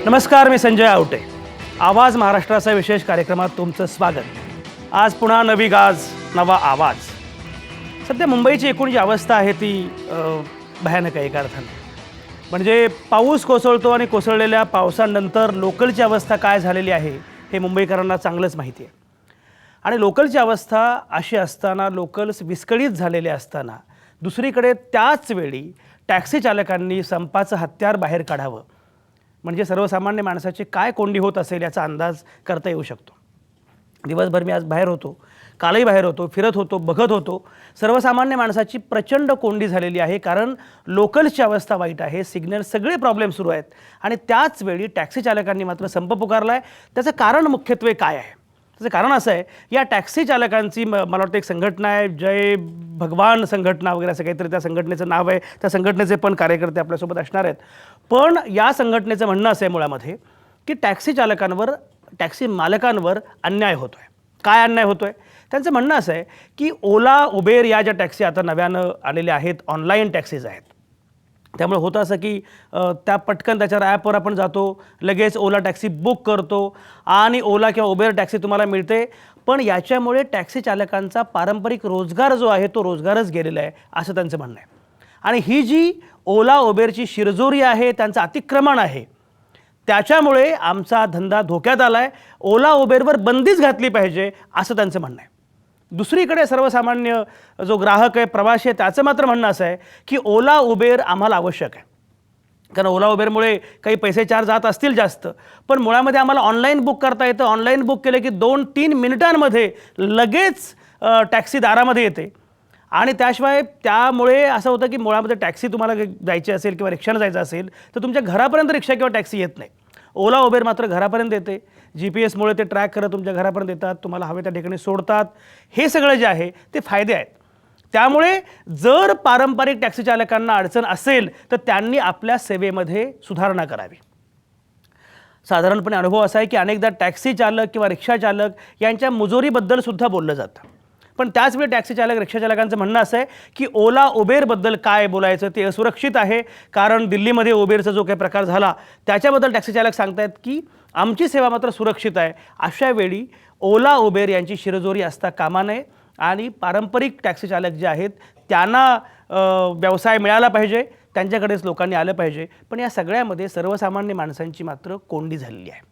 नमस्कार, मी संजय आवटे. आवाज महाराष्ट्राचा विशेष कार्यक्रमात तुमचं स्वागत. आज पुन्हा नवी गाज, नवा आवाज. सध्या मुंबईची एकूण जी अवस्था आहे ती भयानक आहे एका अर्थाने. म्हणजे पाऊस कोसळतो आणि कोसळलेल्या पावसानंतर लोकलची अवस्था काय झालेली आहे हे मुंबईकरांना चांगलंच माहिती आहे. आणि लोकलची अवस्था अशी असताना, लोकल्स विस्कळीत झालेले असताना, दुसरीकडे त्याच वेळी टॅक्सी चालकांनी संपाचं हत्यार बाहेर काढावं म्हणजे सर्वसामान्य माणसाची काय कोंडी होत असेल याचा अंदाज करता येऊ शकतो. दिवसभर मी आज बाहेर होतो, कालही बाहेर होतो, फिरत होतो, बघत होतो. सर्वसामान्य माणसाची प्रचंड कोंडी झालेली आहे, कारण लोकल्सची अवस्था वाईट आहे. सिग्नल सगळे प्रॉब्लेम सुरू आहेत आणि त्याच वेळी टॅक्सी चालकांनी मात्र संप पुकारला आहे. त्याचं कारण मुख्यत्वे काय आहे? त्याचं कारण असं आहे, या टॅक्सी चालकांची मला वाटतं एक संघटना आहे, जय भगवान संघटना वगैरे असं काहीतरी त्या संघटनेचं नाव आहे. त्या संघटनेचे पण कार्यकर्ते आपल्यासोबत असणार आहेत. पण या संघटनेचं म्हणणं असं आहे मुळामध्ये की टॅक्सी चालकांवर, टॅक्सी मालकांवर अन्याय होतो आहे. काय अन्याय होतो आहे? त्यांचं म्हणणं असं आहे की ओला, उबेर या ज्या टॅक्सी आता नव्यानं आलेल्या आहेत, ऑनलाईन टॅक्सीज आहेत, त्यामुळे होतं असं की त्या पटकन त्याच्यावर ॲपवर आपण जातो, लगेच ओला टॅक्सी बुक करतो आणि ओला किंवा उबेर टॅक्सी तुम्हाला मिळते. पण याच्यामुळे टॅक्सी चालकांचा पारंपरिक रोजगार जो आहे तो रोजगारच गेलेला आहे असं त्यांचं म्हणणं आहे. आणि ही जी ओला उबेरची शिरजोरी आहे, त्यांचं अतिक्रमण आहे, त्याच्यामुळे आमचा धंदा धोक्यात आला आहे. ओला उबेरवर बंदीच घातली पाहिजे असं त्यांचं म्हणणं आहे. दुसरीकडे सर्वसामान्य जो ग्राहक आहे, प्रवासी आहे, त्याचं मात्र म्हणणं असं आहे की ओला उबेर आम्हाला आवश्यक आहे. कारण ओला उबेरमुळे काही पैसे चार्ज जात असतील जास्त, पण मुळामध्ये आम्हाला ऑनलाईन बुक करता येतं. ऑनलाईन बुक केलं की 2-3 मिनिटांमध्ये लगेच टॅक्सी दारामध्ये येते. आणि त्याशिवाय त्यामुळे असं होतं की मुळामध्ये टॅक्सी तुम्हाला जायची असेल किंवा रिक्षानं जायचं असेल तर तुमच्या घरापर्यंत रिक्षा किंवा टॅक्सी येत नाही. ओला उबेर मात्र घरापर्यंत येते. GPS मुळे ते ट्रॅक करत तुमच्या घरापर्यंत येतात, तुम्हाला हवे त्या ठिकाणी सोडतात. हे सगळं जे आहे ते फायदे आहेत. त्यामुळे जर पारंपरिक टॅक्सी चालकांना अडचण असेल तर त्यांनी आपल्या सेवेमध्ये सुधारणा करावी. साधारणपणे अनुभव असा आहे की अनेकदा टॅक्सी चालक किंवा रिक्षा चालक यांच्या मुजोरीबद्दल सुद्धा बोललं जातं. पण त्याचवेळी टॅक्सी चालक, रिक्षा चालकांचं म्हणणं असं आहे की ओला उबेरबद्दल काय बोलायचं, ते असुरक्षित आहे. कारण दिल्लीमध्ये उबेरचा जो काही प्रकार झाला त्याच्याबद्दल टॅक्सी चालक सांगतायत की आमची सेवा मात्र सुरक्षित आहे. अशा वेळी ओला उबेर यांची शिरजोरी असता कामा नये आणि पारंपरिक टॅक्सी चालक जे आहेत त्यांना व्यवसाय मिळाला पाहिजे, त्यांच्याकडेच लोकांनी आलं पाहिजे. पण या सगळ्यामध्ये सर्वसामान्य माणसांची मात्र कोंडी झालेली आहे.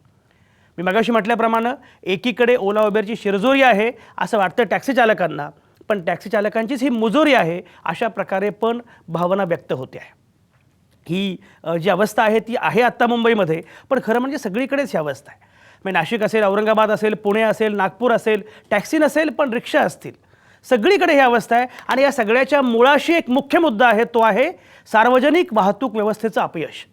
मी मगाशी म्हटल्याप्रमाणे एकीकडे ओला उबेरची शिरजोरी आहे असं वाटतं टॅक्सी चालकांना, पण टॅक्सी चालकांचीच ही मुजोरी आहे अशा प्रकारे पण भावना व्यक्त होते आहे. ही जी अवस्था आहे ती आहे आत्ता मुंबईमध्ये, पण खरं म्हणजे सगळीकडेच ही अवस्था आहे. म्हणजे नाशिक असेल, औरंगाबाद असेल, पुणे असेल, नागपूर असेल, टॅक्सी नसेल पण रिक्षा असतील, सगळीकडे ही अवस्था आहे. आणि या सगळ्याच्या मुळाशी एक मुख्य मुद्दा आहे, तो आहे सार्वजनिक वाहतूक व्यवस्थेचं अपयश.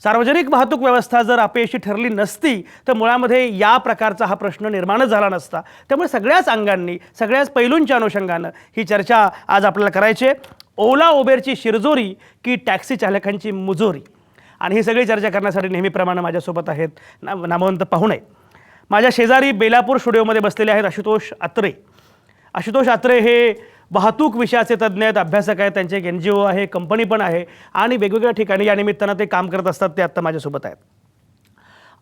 सार्वजनिक वाहतूक व्यवस्था जर अपयशी ठरली नसती तर मुळामध्ये या प्रकारचा हा प्रश्न निर्माणच झाला नसता. त्यामुळे सगळ्याच अंगांनी, सगळ्याच पैलूंच्या अनुषंगानं ही चर्चा आज आपल्याला करायची आहे. ओला उबेरची शिरजोरी की टॅक्सी चालकांची मुजोरी? आणि ही सगळी चर्चा करण्यासाठी नेहमीप्रमाणे माझ्यासोबत आहेत नामवंत पाहुणे. माझ्या शेजारी बेलापूर स्टुडिओमध्ये बसलेले आहेत आशुतोष अत्रे. आशुतोष अत्रे हे वाहतूक विषयाचे तज्ज्ञ आहेत, अभ्यासक आहेत. त्यांचे एक NGO आहे, कंपनी पण आहे आणि वेगवेगळ्या ठिकाणी या निमित्तानं ते काम करत असतात. ते आत्ता माझ्यासोबत आहेत.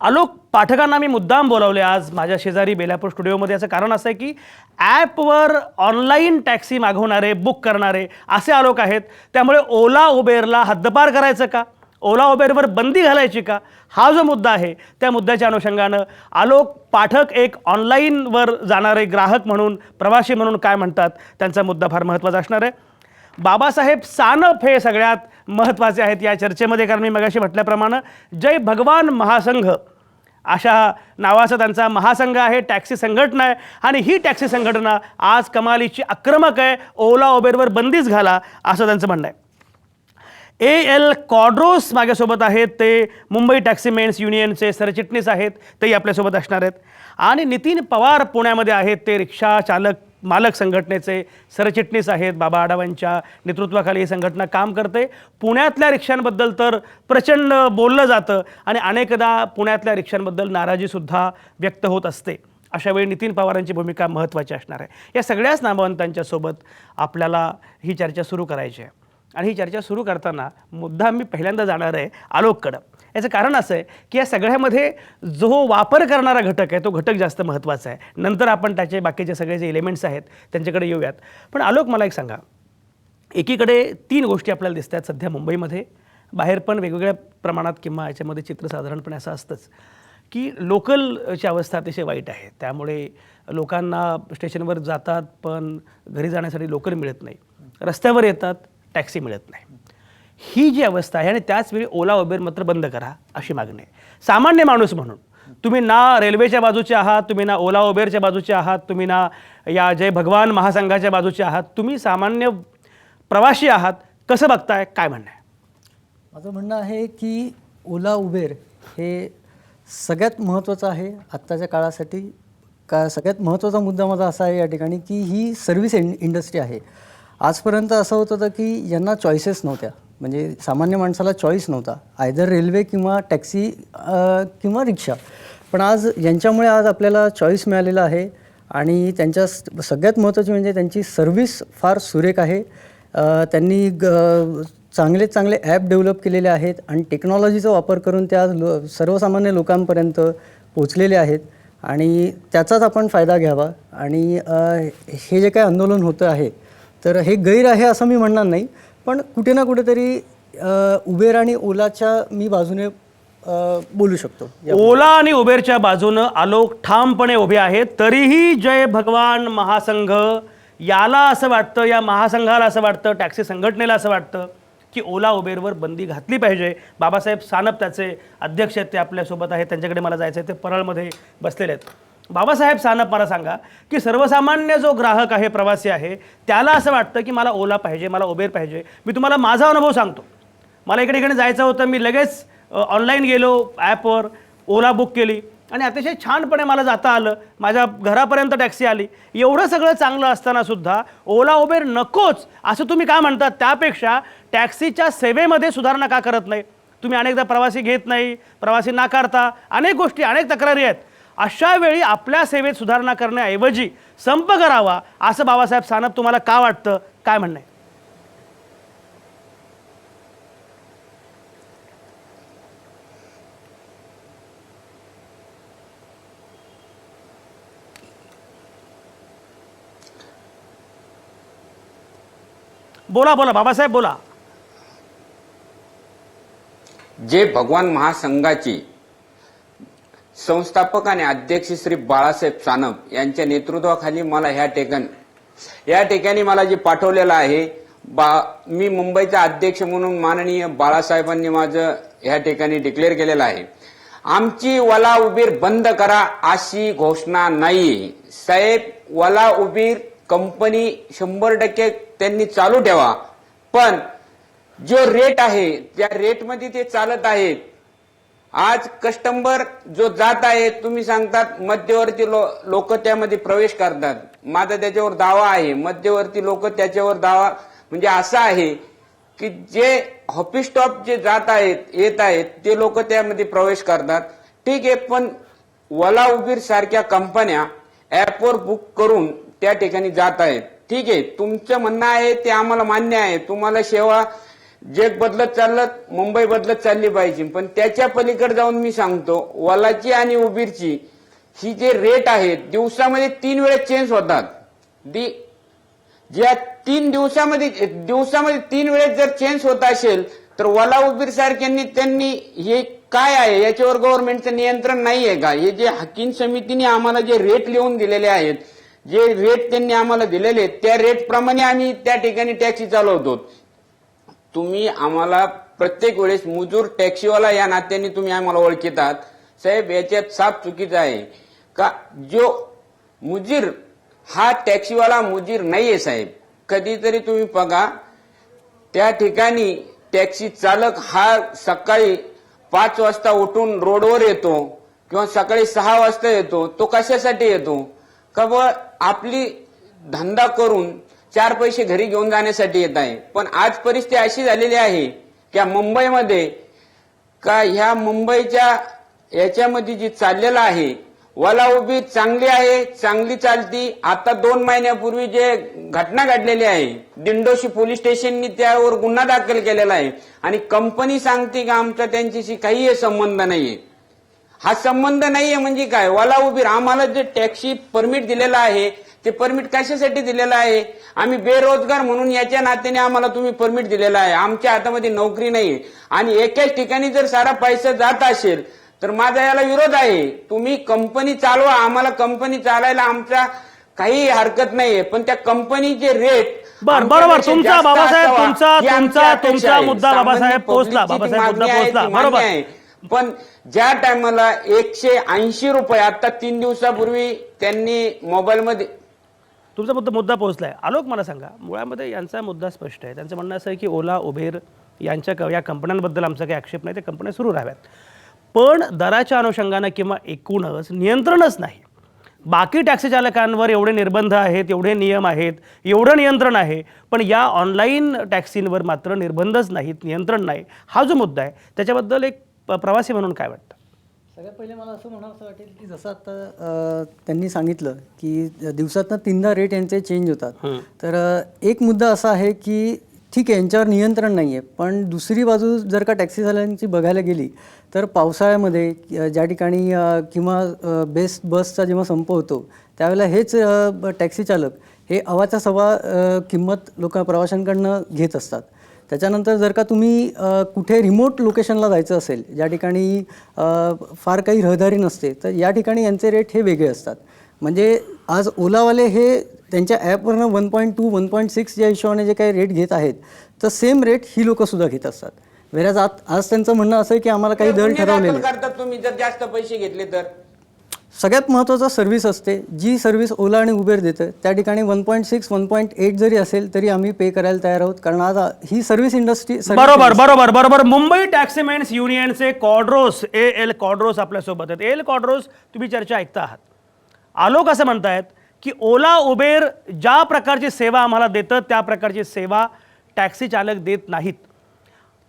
आलोक पाठकांना मी मुद्दाम बोलावले आज माझ्या शेजारी बेलापूर स्टुडिओमध्ये. याचं कारण असं आहे की ॲपवर ऑनलाईन टॅक्सी मागवणारे, बुक करणारे असे आलोक आहेत. त्यामुळे ओला उबेरला हद्दपार करायचं का, ओला उबेरवर बंदी घालायची का, हा जो मुद्दा आहे त्या मुद्द्याच्या अनुषंगानं आलोक पाठक एक ऑनलाईनवर जाणारे ग्राहक म्हणून, प्रवासी म्हणून काय म्हणतात, त्यांचा मुद्दा फार महत्त्वाचा असणार आहे. बाबासाहेब सानप हे सगळ्यात महत्त्वाचे आहेत या चर्चेमध्ये, कारण मी मगाशी म्हटल्याप्रमाणे जय भगवान महासंघ अशा नावाचा त्यांचा महासंघ आहे, टॅक्सी संघटना आहे. आणि ही टॅक्सी संघटना आज कमालीची आक्रमक आहे. ओला उबेरवर बंदीच घाला असं त्यांचं म्हणणं आहे. AL कॉड्रोस माझ्यासोबत आहेत. ते मुंबई टॅक्सीमेन्स युनियनचे सरचिटणीस आहेत, तेही आपल्यासोबत असणार आहेत. आणि नितीन पवार पुण्यामध्ये आहेत. ते रिक्षा चालक मालक संघटनेचे सरचिटणीस आहेत. बाबा आढावांच्या नेतृत्वाखाली ही संघटना काम करते. पुण्यातल्या रिक्षांबद्दल तर प्रचंड बोललं जातं आणि अनेकदा पुण्यातल्या रिक्षांबद्दल नाराजीसुद्धा व्यक्त होत असते. अशावेळी नितीन पवारांची भूमिका महत्त्वाची असणार आहे. या सगळ्याच नामवंतांच्यासोबत आपल्याला ही चर्चा सुरू करायची आहे. आणि ही चर्चा सुरू करताना मुद्दा मी पहिल्यांदा जाणार आहे आलोककडं. याचं कारण असं आहे की या सगळ्यामध्ये जो वापर करणारा घटक आहे तो घटक जास्त महत्त्वाचा आहे. नंतर आपण त्याचे बाकीचे सगळे जे एलिमेंट्स आहेत त्यांच्याकडे येऊयात. पण आलोक, मला एक सांगा, एकीकडे 3 गोष्टी आपल्याला दिसतात सध्या मुंबईमध्ये, बाहेर पण वेगवेगळ्या प्रमाणात किंवा याच्यामध्ये चित्र साधारणपणे असं असतंच की लोकलची अवस्था अतिशय वाईट आहे. त्यामुळे लोकांना स्टेशनवर जातात पण घरी जाण्यासाठी लोकल मिळत नाही, रस्त्यावर येतात टॅक्सी मिळत नाही. ही जी अवस्था आहे आणि त्याचवेळी ओला उबेर मात्र बंद करा अशी मागणी आहे. सामान्य माणूस म्हणून तुम्ही ना रेल्वेच्या बाजूचे आहात, तुम्ही ना ओला उबेरच्या बाजूचे आहात, तुम्ही ना या जय भगवान महासंघाच्या बाजूचे आहात, तुम्ही सामान्य प्रवासी आहात. कसं बघताय, काय म्हणणं आहे? माझं म्हणणं आहे की ओला उबेर हे सगळ्यात महत्त्वाचं आहे आत्ताच्या काळासाठी. सगळ्यात महत्त्वाचा मुद्दा माझा असा आहे या ठिकाणी की ही सर्व्हिस इंडस्ट्री आहे. आजपर्यंत असं होत होतं की यांना चॉईसेस नव्हत्या, म्हणजे सामान्य माणसाला चॉईस नव्हता, आयदर रेल्वे किंवा टॅक्सी किंवा रिक्षा. पण आज यांच्यामुळे आज आपल्याला चॉईस मिळालेला आहे आणि त्यांच्या सगळ्यात महत्त्वाची म्हणजे त्यांची सर्व्हिस फार सुरेख आहे. त्यांनी चांगले चांगले ॲप डेव्हलप केलेले आहेत आणि टेक्नॉलॉजीचा वापर करून त्या सर्वसामान्य लोकांपर्यंत पोचलेले आहेत आणि त्याचाच आपण फायदा घ्यावा. आणि हे जे काही आंदोलन होतं आहे तर हे गैर आहे असं मी म्हणणार नाही, पण कुठे ना कुठेतरी उबेर आणि ओलाच्या मी बाजूने बोलू शकतो. ओला आणि उबेरच्या बाजूनं आलोक ठामपणे उभे आहेत. तरीही जय भगवान महासंघ याला असं वाटतं, या महासंघाला असं वाटतं, टॅक्सी संघटनेला असं वाटतं की ओला उबेरवर बंदी घातली पाहिजे. बाबासाहेब सानप त्याचे अध्यक्ष आहेत, ते आपल्यासोबत आहेत, त्यांच्याकडे मला जायचं आहे, ते परळमध्ये बसलेले आहेत. बाबासाहेब सानप, मला सांगा की सर्वसामान्य जो ग्राहक आहे, प्रवासी आहे, त्याला असं वाटतं की मला ओला पाहिजे, मला उबेर पाहिजे. मी तुम्हाला माझा अनुभव सांगतो. मला इकडे जायचं होतं, मी लगेच ऑनलाईन गेलो, ॲपवर ओला बुक केली आणि अतिशय छानपणे मला जाता आलं, माझ्या घरापर्यंत टॅक्सी आली. एवढं सगळं चांगलं असतानासुद्धा ओला उबेर नकोच असं तुम्ही का म्हणतात? त्यापेक्षा टॅक्सीच्या सेवेमध्ये सुधारणा का करत नाही तुम्ही? अनेकदा प्रवासी घेत नाही, प्रवासी नाकारता, अनेक गोष्टी, अनेक तक्रारी आहेत. अशा वेळी आपल्या सेवेत सुधारणा करण्याऐवजी संप करावा असं बाबासाहेब सानप तुम्हाला का वाटतं? काय म्हणणं आहे? बोला बोला बाबासाहेब, बोला. जे भगवान महासंघाची संस्थापक आणि अध्यक्ष श्री बाळासाहेब सानप यांच्या नेतृत्वाखाली मला या ठिकाणी मला जे पाठवलेलं आहे, मी मुंबईचा अध्यक्ष म्हणून माननीय बाळासाहेबांनी माझं या ठिकाणी डिक्लेअर केलेलं आहे. आमची ओला उबेर बंद करा अशी घोषणा नाही साहेब. ओला उबेर कंपनी 100% त्यांनी चालू ठेवा, पण जो रेट आहे त्या रेटमध्ये ते चालत आहेत. आज कस्टमर जो जात आहे, तुम्ही सांगतात मध्यवर्ती लोक त्यामध्ये प्रवेश करतात. माझा त्याच्यावर दावा आहे, मध्यवर्ती लोक त्याच्यावर दावा म्हणजे असा आहे की जे हॉपी स्टॉप जे जात आहेत, येत आहेत, ते लोक त्यामध्ये प्रवेश करतात. ठीक आहे, पण ओला उबेर सारख्या कंपन्या ऍपवर बुक करून त्या ठिकाणी जात आहेत. ठीक आहे, तुमचं म्हणणं आहे ते आम्हाला मान्य आहे. तुम्हाला सेवा जग बदलत चाललं, मुंबई बदलत चालली पाहिजे, पण त्याच्या पलीकडे जाऊन मी सांगतो, ओलाची आणि उबेरची ही जे रेट आहेत दिवसामध्ये 3 वेळेस चेंज होतात. ज्या 3 दिवसामध्ये 3 वेळेस जर चेंज होत असेल तर ओला उबेर सारख्यांनी त्यांनी हे काय आहे याच्यावर गव्हर्नमेंटचं नियंत्रण नाहीये का? हे जे हाकीम समितीने आम्हाला जे रेट लिहून दिलेले आहेत, जे रेट त्यांनी आम्हाला दिलेले, त्या रेट प्रमाणे आम्ही त्या ठिकाणी टॅक्सी चालवतो. तुम्ही आम्हाला प्रत्येक वेळेस मुजूर टॅक्सीवाला या नात्याने तुम्ही आम्हाला ओळखतात साहेब. याच्यात साफ चुकीचं आहे का? जो मुजीर हा टॅक्सीवाला मुजीर नाहीये साहेब. कधीतरी तुम्ही बघा, त्या ठिकाणी टॅक्सी चालक हा सकाळी 5 वाजता उठून रोडवर येतो किंवा सकाळी 6 वाजता येतो. तो कशासाठी येतो? का आपली धंदा करून 4 पैसे घरी घेऊन जाण्यासाठी येत आहे. पण आज परिस्थिती अशी झालेली आहे की मुंबईमध्ये का ह्या मुंबईच्या याच्यामध्ये जी चाललेलं आहे, ओला उबेर चांगली आहे, चांगली चालती. आता 2 महिन्यापूर्वी जे घटना घडलेली आहे, दिंडोशी पोलीस स्टेशननी त्यावर गुन्हा दाखल केलेला आहे आणि कंपनी सांगते की आमचा त्यांच्याशी काही संबंध नाहीये. हा संबंध नाहीये म्हणजे काय? ओला उबेर आम्हाला जे टॅक्सी परमिट दिलेलं आहे ते परमिट कशासाठी दिलेलं आहे? आम्ही बेरोजगार म्हणून याच्या नात्याने आम्हाला तुम्ही परमिट दिलेला आहे. आमच्या हातामध्ये नोकरी नाही आणि एकाच ठिकाणी जर सारा पैसा जात असेल तर माझा याला विरोध आहे. तुम्ही कंपनी चालवा, आम्हाला कंपनी चालायला आमचा काही हरकत नाहीये, पण त्या कंपनीचे रेट बरोबर. तुमचा बाबासाहेब तुमचा मुद्दा बाबासाहेब पोहोचला. बाबासाहेब मुद्दा पोहोचला. बरोबर. पण ज्या टायमाला 180 रुपये आता 3 दिवसापूर्वी त्यांनी मोबाईलमध्ये तुमचा मुद्दा पोहोचलाय. आलोक, मला सांगा, मुळामध्ये यांचा मुद्दा स्पष्ट आहे. त्यांचं म्हणणं असं आहे की ओला उबेर यांच्या या कंपन्यांबद्दल आमचा काही आक्षेप नाही, ते कंपन्या सुरू राहाव्यात, पण दराच्या अनुषंगानं किंवा एकूणच नियंत्रणच नाही. बाकी टॅक्सी चालकांवर एवढे निर्बंध आहेत, एवढे नियम आहेत, एवढं नियंत्रण आहे, पण या ऑनलाईन टॅक्सींवर मात्र निर्बंधच नाहीत, नियंत्रण नाही. हा जो मुद्दा आहे त्याच्याबद्दल एक प्रवासी म्हणून काय वाटतं? सगळ्यात पहिले मला असं म्हणावं वाटेल की जसं आता त्यांनी सांगितलं की दिवसातनं 3दा रेट यांचे चेंज होतात. तर एक मुद्दा असा आहे की ठीक आहे, यांच्यावर नियंत्रण नाही आहे, पण दुसरी बाजू जर का टॅक्सीवाल्यांची बघायला गेली तर पावसाळ्यामध्ये ज्या ठिकाणी किंवा बसचा जेव्हा संप होतो त्यावेळेला हेच टॅक्सी चालक हे अवाच्या सवा किंमत प्रवाशांकडनं घेत असतात. त्याच्यानंतर जर का तुम्ही कुठे रिमोट लोकेशनला जायचं असेल, ज्या ठिकाणी फार काही रहदारी नसते, तर या ठिकाणी यांचे रेट हे वेगळे असतात. म्हणजे आज ओलावाले हे त्यांच्या ॲपवरनं 1.2 1.6 या हिशोबाने जे काही रेट घेत आहेत, तर सेम रेट ही लोकंसुद्धा घेत असतात. वेळेस आज त्यांचं म्हणणं असं आहे की आम्हाला काही दर ठरवलेले करतात तुम्ही जर जास्त पैसे घेतले तर. सगळ्यात महत्त्वाचा सर्व्हिस असते, जी सर्व्हिस ओला आणि उबेर देतं त्या ठिकाणी 1.6 1.8 जरी असेल तरी आम्ही पे करायला तयार आहोत, कारण आज ही सर्व्हिस इंडस्ट्री. बरोबर. मुंबई टॅक्सीमेन्स युनियनचे कॉड्रोस एल कॉड्रोस आपल्यासोबत आहेत. एल कॉड्रोस, तुम्ही चर्चा ऐकता आहात. आलोक असं म्हणतायत की ओला उबेर ज्या प्रकारची सेवा आम्हाला देतं त्या प्रकारची सेवा टॅक्सी चालक देत नाहीत.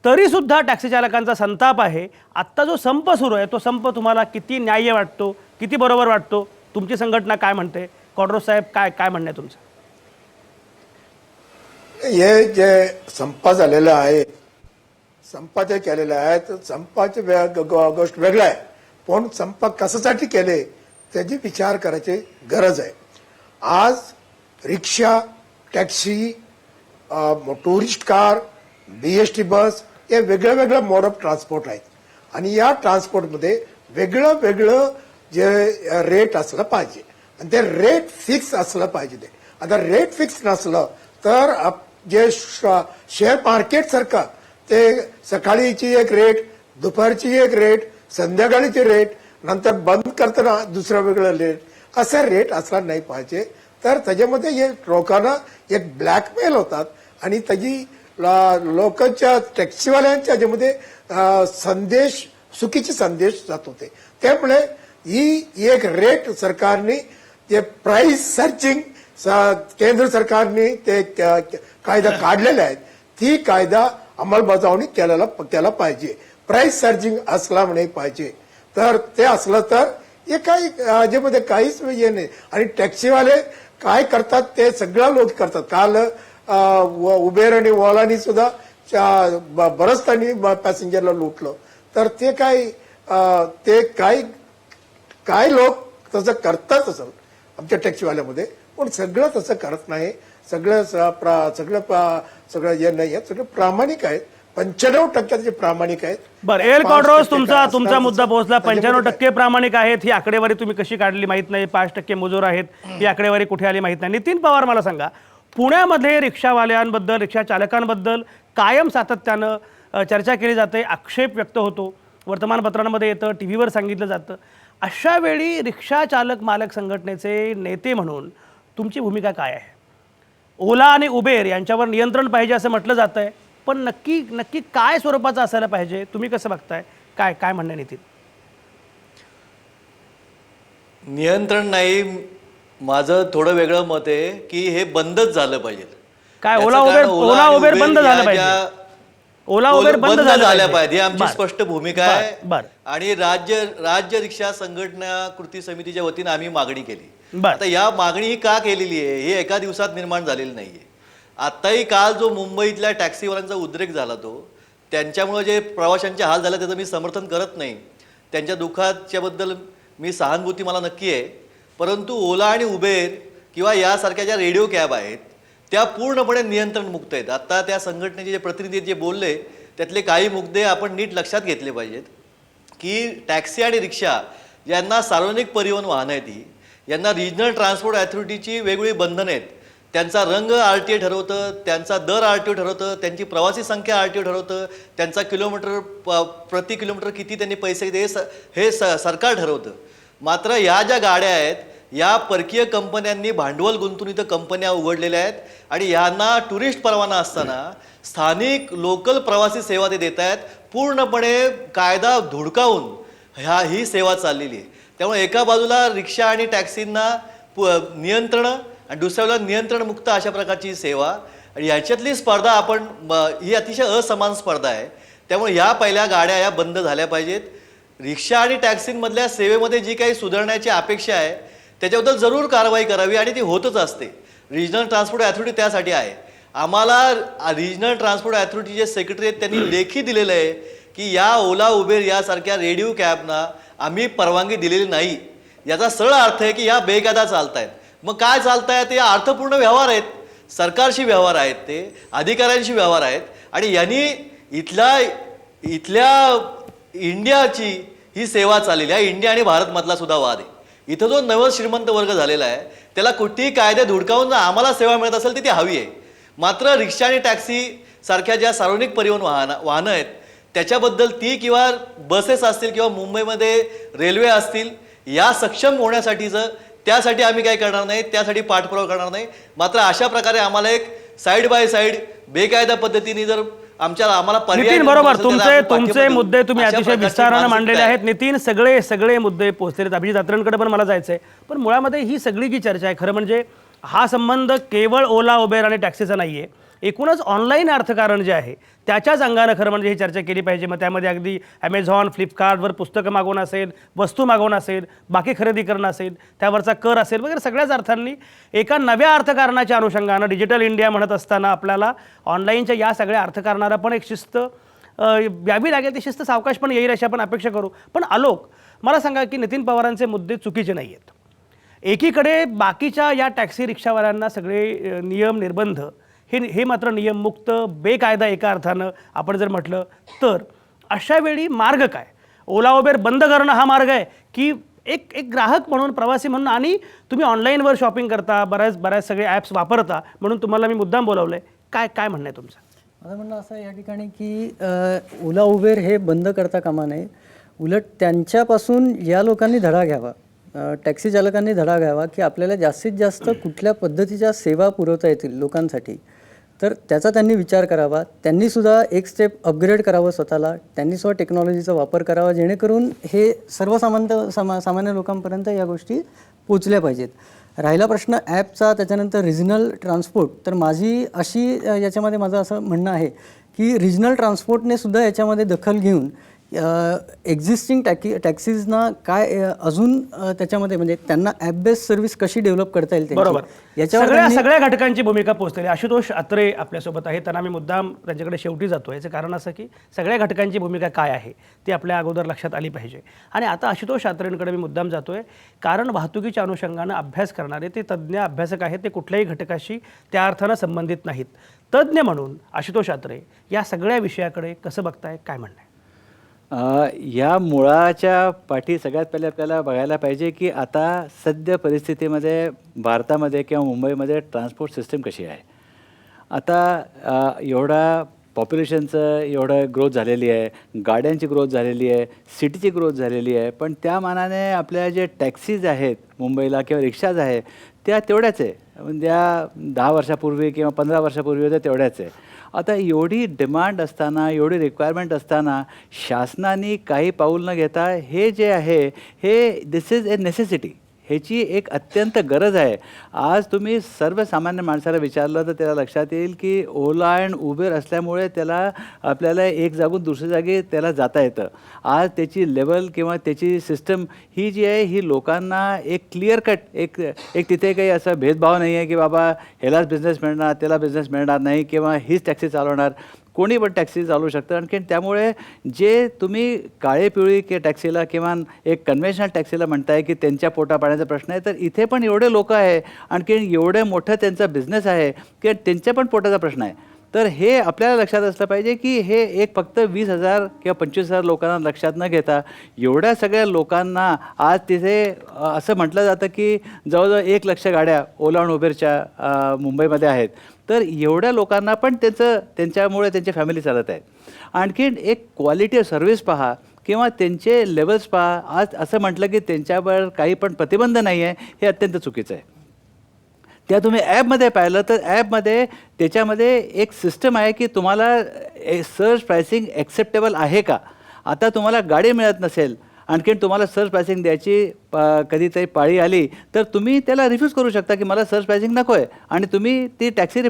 तरीसुद्धा टॅक्सी चालकांचा संताप आहे. आत्ता जो संप सुरू आहे तो संप तुम्हाला किती न्याय्य वाटतो, किती बरोबर वाटतो? तुमची संघटना काय म्हणते? कॉड्रोस साहेब, काय म्हणणं आहे तुमचं? हे जे संप झालेलं आहे, संपाचे केलेलं आहे, तर संपाची गोष्ट वेगळं आहे, पण संप कशासाठी केले त्याची विचार करायची गरज आहे. आज रिक्षा, टॅक्सी, टुरिस्ट कार, BST बस हे वेगळं वेगळं मोड ऑफ ट्रान्सपोर्ट आहेत आणि या ट्रान्सपोर्टमध्ये वेगळं वेगळं जे रेट असलं पाहिजे आणि ते रेट फिक्स असलं पाहिजे. ते आता रेट फिक्स नसलं तर जे शेअर मार्केट सारखं ते सकाळीची एक रेट, दुपारची एक रेट, संध्याकाळीची रेट, नंतर बंद करताना दुसरं वेगळं रेट, असा रेट असला नाही पाहिजे. तर त्याच्यामध्ये हे लोकांना एक ब्लॅकमेल होतात आणि त्याची लोकांच्या टॅक्सीवाल्यांच्या ह्याच्यामध्ये चुकीचे संदेश जात होते. त्यामुळे ही एक रेट सरकारने जे प्राइस सर्चिंग केंद्र सरकारने ते कायदा काढलेले आहेत, ती कायदा अंमलबजावणी केला पाहिजे. प्राइस सर्चिंग असला नाही पाहिजे. तर ते असलं तर हे काही याच्यामध्ये काहीच हे नाही. आणि टॅक्सीवाले काय करतात ते सगळं लोक करतात. काल उबेर आणि ओलानी सुद्धा बरंच त्यांनी पॅसेंजरला लुटलं. तर ते काय लोक तसं करतात असं आमच्या टॅक्सीवाल्यामध्ये, पण सगळं तसं करत नाही. सगळं हे नाही आहेत, सगळं प्रामाणिक आहेत. 95% प्रामाणिक आहेत. बरं, एल कॉड्रोस, तुमचा मुद्दा पोहोचला. 95% प्रामाणिक आहेत. ही आकडेवारी तुम्ही कशी काढली माहित नाही. 5% मुजोर आहेत, ही आकडेवारी कुठे आली माहित नाही. नितीन पवार, मला सांगा, पुण्यामध्ये रिक्षावाल्यांबद्दल, रिक्षा चालकांबद्दल कायम सातत्यानं चर्चा केली जाते, आक्षेप व्यक्त होतो, वर्तमानपत्रांमध्ये येतं, टीव्हीवर सांगितलं जातं. अशा वेळी रिक्षा चालक मालक संघटनेचे नेते म्हणून तुमची भूमिका काय आहे? ओला आणि उबेर यांच्यावर नियंत्रण पाहिजे असं म्हटलं जातं आहे, पण नक्की काय स्वरूपाचं असायला पाहिजे? तुम्ही कसं बघताय? काय म्हणणं आहे नितीन? नियंत्रण नाही, माझं थोडं वेगळं मत आहे की हे बंदच झालं पाहिजे. काय ओला उबेर बंद झालं पाहिजे? ओला उबेर बंद झाल्या पाहिजे ही आमची स्पष्ट भूमिका आहे. बरं. आणि राज्य रिक्षा संघटना कृती समितीच्या वतीनं आम्ही मागणी केली. बरं. आता या मागणी ही का केलेली आहे हे एका दिवसात निर्माण झालेली नाहीये. आताही काल जो मुंबईतल्या टॅक्सीवाल्यांचा उद्रेक झाला त्यांच्यामुळे जे प्रवाशांचे हाल झाले त्याचं मी समर्थन करत नाही. त्यांच्या दुःखाच्याबद्दल मी सहानुभूती मला नक्की आहे. परंतु ओला आणि उबेर किंवा यासारख्या ज्या रेडिओ कॅब आहेत त्या पूर्णपणे नियंत्रणमुक्त आहेत. आता त्या संघटनेचे जे प्रतिनिधी जे बोलले त्यातले काही मुद्दे आपण नीट लक्षात घेतले पाहिजेत की टॅक्सी आणि रिक्षा यांना सार्वजनिक परिवहन वाहनं आहेत ही यांना रिजनल ट्रान्सपोर्ट ॲथॉरिटीची वेगवेगळी बंधनं आहेत. त्यांचा रंग RTA ठरवतं, त्यांचा दर RTO ठरवतं, त्यांची प्रवासी संख्या RTO ठरवतं, त्यांचा प्रति किलोमीटर किती त्यांनी पैसे हे सरकार ठरवतं. मात्र या ज्या गाड्या आहेत या परकीय कंपन्यांनी भांडवल गुंतवून इथं कंपन्या उघडलेल्या आहेत आणि यांना टुरिस्ट परवाना असताना स्थानिक लोकल प्रवासी सेवा ते देत आहेत. पूर्णपणे कायदा धुडकावून ही सेवा चाललेली आहे. त्यामुळे एका बाजूला रिक्षा आणि टॅक्सींना नियंत्रणं आणि दुसऱ्या बाजूला नियंत्रणमुक्त अशा प्रकारची सेवा आणि याच्यातली स्पर्धा ही अतिशय असमान स्पर्धा आहे. त्यामुळे या पहिल्या गाड्या या बंद झाल्या पाहिजेत. रिक्षा आणि टॅक्सींमधल्या सेवेमध्ये जी काही सुधारण्याची अपेक्षा आहे त्याच्याबद्दल जरूर कारवाई करावी आणि ती होतच असते. रिजनल ट्रान्सपोर्ट ॲथॉरिटी त्यासाठी आहे. आम्हाला रिजनल ट्रान्सपोर्ट ॲथॉरिटीचे सेक्रेटरी आहेत त्यांनी लेखी दिलेलं आहे की या ओला उबेर यासारख्या रेडिओ कॅबना आम्ही परवानगी दिलेली नाही. याचा सरळ अर्थ आहे की या बेकायदा चालत आहेत. मग काय चालत आहेत ते अर्थपूर्ण व्यवहार आहेत, सरकारशी व्यवहार आहेत, ते अधिकाऱ्यांशी व्यवहार आहेत आणि यांनी इथल्या इंडियाची ही सेवा चाललेली आहे. इंडिया आणि भारतमधला सुद्धा वाद आहे. इथं जो नव श्रीमंत वर्ग झालेला आहे त्याला कुठेही कायदे धुडकावून आम्हाला सेवा मिळत असेल ती हवी आहे. मात्र रिक्षा आणि टॅक्सी सारख्या ज्या सार्वजनिक परिवहन वाहनं आहेत त्याच्याबद्दल ती किंवा बसेस असतील किंवा मुंबईमध्ये रेल्वे असतील या सक्षम होण्यासाठीचं त्यासाठी आम्ही काय करणार नाही, त्यासाठी पाठपुरावा करणार नाही. मात्र अशा प्रकारे आम्हाला एक साईड बाय साईड बेकायदा पद्धतीने जर आम्हाला पर्याय नितीन बरोबर असेल तर आपण तुमचे पाठ्यपद्धती मुद्दे तुम्ही अशा अतिशय प्रकारची विस्ताराने मानसिकता मांडलेले आहे. आहेत. नितीन सगळे मुद्दे पोहोचलेत. अभिजित अत्रेंकडे पण मला जायचं आहे. पण मुळामध्ये ही सगळी जी चर्चा आहे खरं म्हणजे हा संबंध केवळ ओला उबेर आणि टॅक्सीचा नाही आहे. एकूणच ऑनलाईन अर्थकारण जे आहे त्याच्याच अंगानं खरं म्हणजे ही चर्चा केली पाहिजे. मग त्यामध्ये अगदी ॲमेझॉन फ्लिपकार्टवर पुस्तकं मागवणं असेल, वस्तू मागवणं असेल, बाकी खरेदी करणं असेल, त्यावरचा कर असेल वगैरे सगळ्याच अर्थांनी एका नव्या अर्थकारणाच्या अनुषंगानं डिजिटल इंडिया म्हणत असताना आपल्याला ऑनलाईनच्या या सगळ्या अर्थकारणाला पण एक शिस्त यावी लागेल. ती शिस्त सावकाश पण येईल अशी आपण अपेक्षा करू. पण आलोक मला सांगा की नितीन पवारांचे मुद्दे चुकीचे नाही आहेत. एकीकडे बाकीच्या या टॅक्सी रिक्षावाल्यांना सगळे नियम निर्बंध हे मात्र नियममुक्त बेकायदा एका अर्थानं आपण जर म्हटलं तर अशा वेळी मार्ग काय? ओला उबेर बंद करणं हा मार्ग आहे की एक ग्राहक म्हणून प्रवासी म्हणून आणि तुम्ही ऑनलाईनवर शॉपिंग करता, बऱ्याच सगळे ॲप्स वापरता म्हणून तुम्हाला मी मुद्दाम बोलावलं आहे. काय म्हणणं आहे तुमचं? माझं म्हणणं असं आहे या ठिकाणी की ओला उबेर हे बंद करता कामा नये. उलट त्यांच्यापासून या लोकांनी धडा घ्यावा, टॅक्सी चालकांनी धडा घ्यावा की आपल्याला जास्तीत जास्त कुठल्या पद्धतीच्या सेवा पुरवता येतील लोकांसाठी, तर त्याचा त्यांनी विचार करावा. त्यांनीसुद्धा एक स्टेप अपग्रेड करावं स्वतःला, त्यांनीसुद्धा टेक्नॉलॉजीचा वापर करावा जेणेकरून हे सामान्य लोकांपर्यंत या गोष्टी पोचल्या पाहिजेत. राहिला प्रश्न ॲपचा, त्याच्यानंतर रिजनल ट्रान्सपोर्ट, तर माझी अशी याच्यामध्ये माझं असं म्हणणं आहे की रिजनल ट्रान्सपोर्टने सुद्धा याच्यामध्ये दखल घेऊन एक्झिस्टिंग टॅक्सीजना काय अजून त्याच्यामध्ये म्हणजे त्यांना ॲप बेस्ड सर्व्हिस कशी डेव्हलप करता येईल बरोबर, याच्यावर सगळ्या घटकांची भूमिका पोहोचलेली. आशुतोष अत्रे आपल्यासोबत आहे. त्यांना मी मुद्दाम त्यांच्याकडे शेवटी जातो. याचं कारण असं की सगळ्या घटकांची भूमिका काय आहे ती आपल्या अगोदर लक्षात आली पाहिजे. आणि आता आशुतोष अत्रेंकडे मी मुद्दाम जातो आहे कारण वाहतुकीच्या अनुषंगानं अभ्यास करणारे ते तज्ज्ञ अभ्यासक आहेत. ते कुठल्याही घटकाशी त्या अर्थानं संबंधित नाहीत. तज्ज्ञ म्हणून आशुतोष अत्रे या सगळ्या विषयाकडे कसं बघताय, काय म्हणणं आहे? या मुळाच्या पाठी सगळ्यात पहिले आपल्याला बघायला पाहिजे की आता सद्य परिस्थितीमध्ये भारतामध्ये किंवा मुंबईमध्ये ट्रान्सपोर्ट सिस्टम कशी आहे. आता एवढा पॉप्युलेशनचं एवढं ग्रोथ झालेली आहे, गाड्यांची ग्रोथ झालेली आहे, सिटीची ग्रोथ झालेली आहे, पण त्या मानाने आपल्या जे टॅक्सीज आहेत मुंबईला किंवा रिक्षाज आहे त्या तेवढ्याच आहे. म्हणजे 10 वर्षापूर्वी किंवा 15 वर्षापूर्वी होत्या तेवढ्याच आहे. आता एवढी डिमांड असताना, एवढी रिक्वायरमेंट असताना शासनाने काही पाऊल न घेता हे जे आहे हे दिस इज ए नेसेसिटी, ह्याची एक अत्यंत गरज आहे. आज तुम्ही सर्वसामान्य माणसाला विचारलं तर त्याला लक्षात येईल की ओला अँड उबेर असल्यामुळे त्याला आपल्याला एक जागून दुसऱ्या जागी त्याला जाता येतं. आज त्याची लेवल किंवा त्याची सिस्टम ही जी आहे ही लोकांना एक क्लिअर कट एक एक तिथे काही असा भेदभाव नाही आहे की बाबा ह्यालाच बिझनेस मिळणार त्याला बिझनेस मिळणार नाही किंवा हीच टॅक्सी चालवणार. कोणी पण टॅक्सी चालवू शकतं. आणखीन त्यामुळे जे तुम्ही काळे पिवळी की टॅक्सीला किंवा एक कन्व्हेन्शनल टॅक्सीला म्हणताय की त्यांच्या पोटापाण्याचा प्रश्न आहे, तर इथे पण एवढे लोक आहे आणखीन एवढे मोठं त्यांचा बिझनेस आहे की त्यांच्या पण पोटाचा प्रश्न आहे. तर हे आपल्याला लक्षात असलं पाहिजे की हे एक फक्त 20,000 किंवा 25,000 लोकांना लक्षात न घेता एवढ्या सगळ्या लोकांना आज तिथे असं म्हटलं जातं की जवळजवळ 1,00,000 गाड्या ओला आणि उबेरच्या मुंबईमध्ये आहेत. तर एवढ्या लोकांना पण त्यांच्यामुळे त्यांची फॅमिली चालत आहे. आणखीन एक क्वालिटी ऑफ सर्व्हिस पहा किंवा त्यांचे लेवल्स पहा. आज असं म्हटलं की त्यांच्यावर काही पण प्रतिबंध नाही आहे, हे अत्यंत चुकीचं आहे. त्या तुम्ही ॲपमध्ये पाहिलं तर ॲपमध्ये त्याच्यामध्ये एक सिस्टम आहे की तुम्हाला सर्च प्रायसिंग ॲक्सेप्टेबल आहे का. आता तुम्हाला गाडी मिळत नसेल आणखीन तुम्हाला सर्च प्रायसिंग द्यायची कधीतरी पाळी आली तर तुम्ही त्याला रिफ्यूज करू शकता की मला सर्च प्रायसिंग नको आहे आणि तुम्ही ती टॅक्सी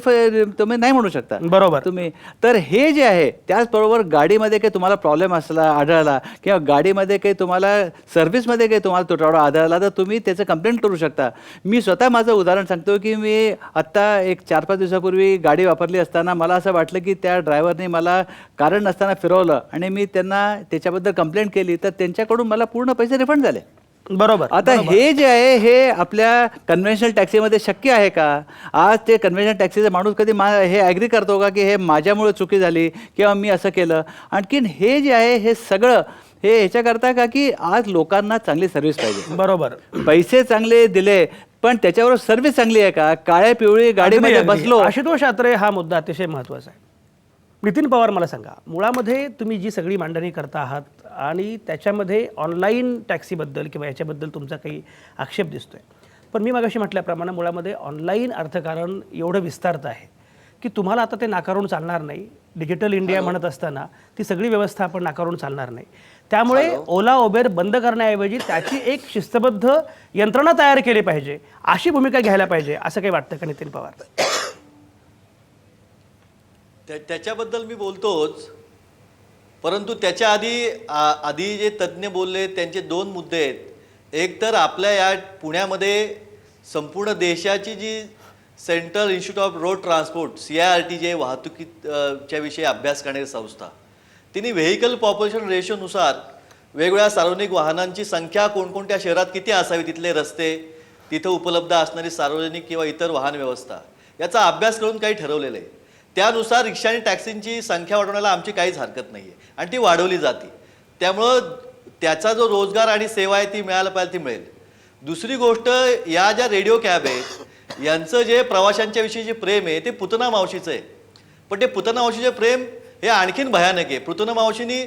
तुम्ही नाही म्हणू शकता. बरोबर. तुम्ही तर हे जे आहे त्याचबरोबर गाडीमध्ये काही तुम्हाला प्रॉब्लेम आढळला किंवा गाडीमध्ये काही तुम्हाला सर्व्हिसमध्ये काही तुम्हाला तुटवडा आढळला तर तुम्ही त्याचं कंप्लेंट करू शकता. मी स्वतः माझं उदाहरण सांगतो की मी आत्ता एक 4-5 दिवसापूर्वी गाडी वापरली असताना मला असं वाटलं की त्या ड्रायव्हरने मला कारण नसताना फिरवलं आणि मी त्यांना त्याच्याबद्दल कंप्लेंट केली तर त्यांच्याकडून मला पूर्ण पैसे रिफंड झाले. बरोबर. आता हे जे आहे हे आपल्या कन्व्हेन्शनल टॅक्सीमध्ये शक्य आहे का. आज ते कन्व्हेन्शनल टॅक्सीचा माणूस कधी हे ॲग्री करतो का की हे माझ्यामुळे चुकी झाली किंवा मी असं केलं. आणखीन हे जे आहे हे सगळं हे ह्याच्याकरता का की आज लोकांना चांगली सर्व्हिस पाहिजे. बरोबर. पैसे चांगले दिले पण त्याच्यावर सर्व्हिस चांगली आहे का. काळ्या पिवळी गाडीमध्ये अगदी, अगदी. बसलो. आशुतोष आत्रे हा मुद्दा अतिशय महत्त्वाचा आहे. नितीन पवार मला सांगा, मुळामध्ये तुम्ही जी सगळी मांडणी करता आहात आणि त्याच्यामध्ये ऑनलाईन टॅक्सीबद्दल किंवा याच्याबद्दल तुमचा काही आक्षेप दिसतोय, पण मी मगाशी म्हटल्याप्रमाणे मुळामध्ये ऑनलाईन अर्थकारण एवढं विस्तारत आहे की तुम्हाला आता ते नाकारून चालणार नाही. डिजिटल इंडिया म्हणत असताना ती सगळी व्यवस्था आपण नाकारून चालणार नाही. त्यामुळे ओला उबेर बंद करण्याऐवजी त्याची एक शिस्तबद्ध यंत्रणा तयार केली पाहिजे, अशी भूमिका घ्यायला पाहिजे, असं काही वाटतं का नितीन पवार? त्याच्याबद्दल मी बोलतोच, परंतु त्याच्या आधी जे तज्ज्ञ बोलले त्यांचे 2 मुद्दे आहेत. एक तर आपल्या या पुण्यामध्ये संपूर्ण देशाची जी central institute of road transport CIRT जे वाहतुकीच्या विषयी अभ्यास करणारी संस्था, तिने व्हेकल पॉप्युलेशन रेशोनुसार वेगवेगळ्या सार्वजनिक वाहनांची संख्या कोणकोणत्या शहरात किती असावी, तिथले रस्ते, तिथं उपलब्ध असणारी सार्वजनिक किंवा इतर वाहन व्यवस्था याचा अभ्यास करून काही ठरवलेलं आहे. त्यानुसार रिक्षा आणि टॅक्सींची संख्या वाढवण्याला आमची काहीच हरकत नाही आहे आणि ती वाढवली जाते. त्यामुळं त्याचा जो रोजगार आणि सेवा आहे ती मिळायला पाहिजे ती मिळेल. दुसरी गोष्ट, या ज्या रेडिओ कॅब आहेत यांचं जे प्रवाशांच्या विषयी जे प्रेम आहे ते पुतना मावशीचं आहे. पण ते पुतना मावशीचे प्रेम हे आणखीन भयानक आहे. पुतना मावशीनी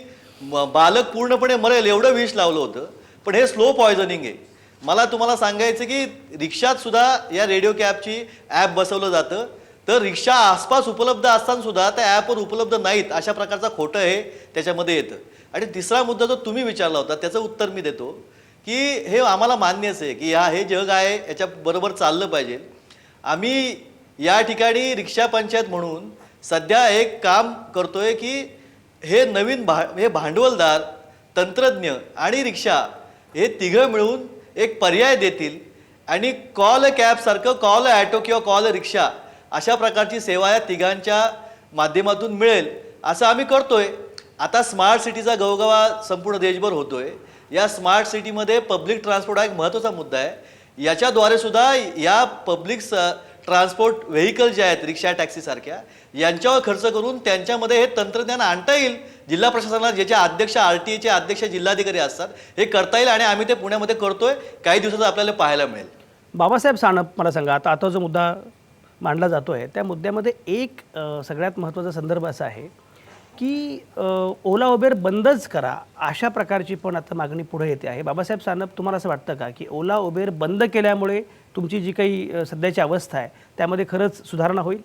बालक पूर्णपणे मरेल एवढं विष लावलं होतं, पण हे स्लो पॉयझनिंग आहे. मला तुम्हाला सांगायचं की रिक्षात सुद्धा या रेडिओ कॅबची ॲप बसवलं जातं, तर रिक्षा आसपास उपलब्ध असताना सुद्धा त्या ॲपवर उपलब्ध नाहीत अशा प्रकारचं खोटं हे त्याच्यामध्ये येतं. आणि तिसरा मुद्दा जो तुम्ही विचारला होता त्याचं उत्तर मी देतो की हे आम्हाला मान्यच आहे की हे जग आहे याच्याबरोबर चाललं पाहिजे. आम्ही या ठिकाणी रिक्षा पंचायत म्हणून सध्या एक काम करतोय की हे नवीन हे भांडवलदार, तंत्रज्ञ आणि रिक्षा हे तिघं मिळून एक पर्याय देतील आणि कॉल कॅबसारखं कॉल ॲटो किंवा कॉल रिक्षा अशा प्रकारची सेवा या तिघांच्या माध्यमातून मिळेल असं आम्ही करतोय. आता स्मार्ट सिटीचा गवगवा संपूर्ण देशभर होतोय. या स्मार्ट सिटीमध्ये पब्लिक ट्रान्सपोर्ट हा एक महत्त्वाचा मुद्दा आहे. याच्याद्वारे सुद्धा या पब्लिक ट्रान्सपोर्ट व्हेकल जे आहेत रिक्षा टॅक्सीसारख्या यांच्यावर खर्च करून त्यांच्यामध्ये हे तंत्रज्ञान आणता येईल. जिल्हा प्रशासनाला ज्याचे अध्यक्ष RTA चे अध्यक्ष जिल्हाधिकारी असतात हे करता येईल आणि आम्ही ते पुण्यामध्ये करतोय. काही दिवसात आपल्याला पाहायला मिळेल. बाबासाहेब सानप मला सांगा, आता जो मुद्दा मांडला जातो आहे त्या मुद्द्यामध्ये एक सगळ्यात महत्त्वाचा संदर्भ असा आहे की ओला उबेर बंदच करा अशा प्रकारची पण आता मागणी पुढे येते आहे. बाबासाहेब सानप, तुम्हाला असं वाटतं का की ओला उबेर बंद केल्यामुळे तुमची जी काही सध्याची अवस्था आहे त्यामध्ये खरंच सुधारणा होईल?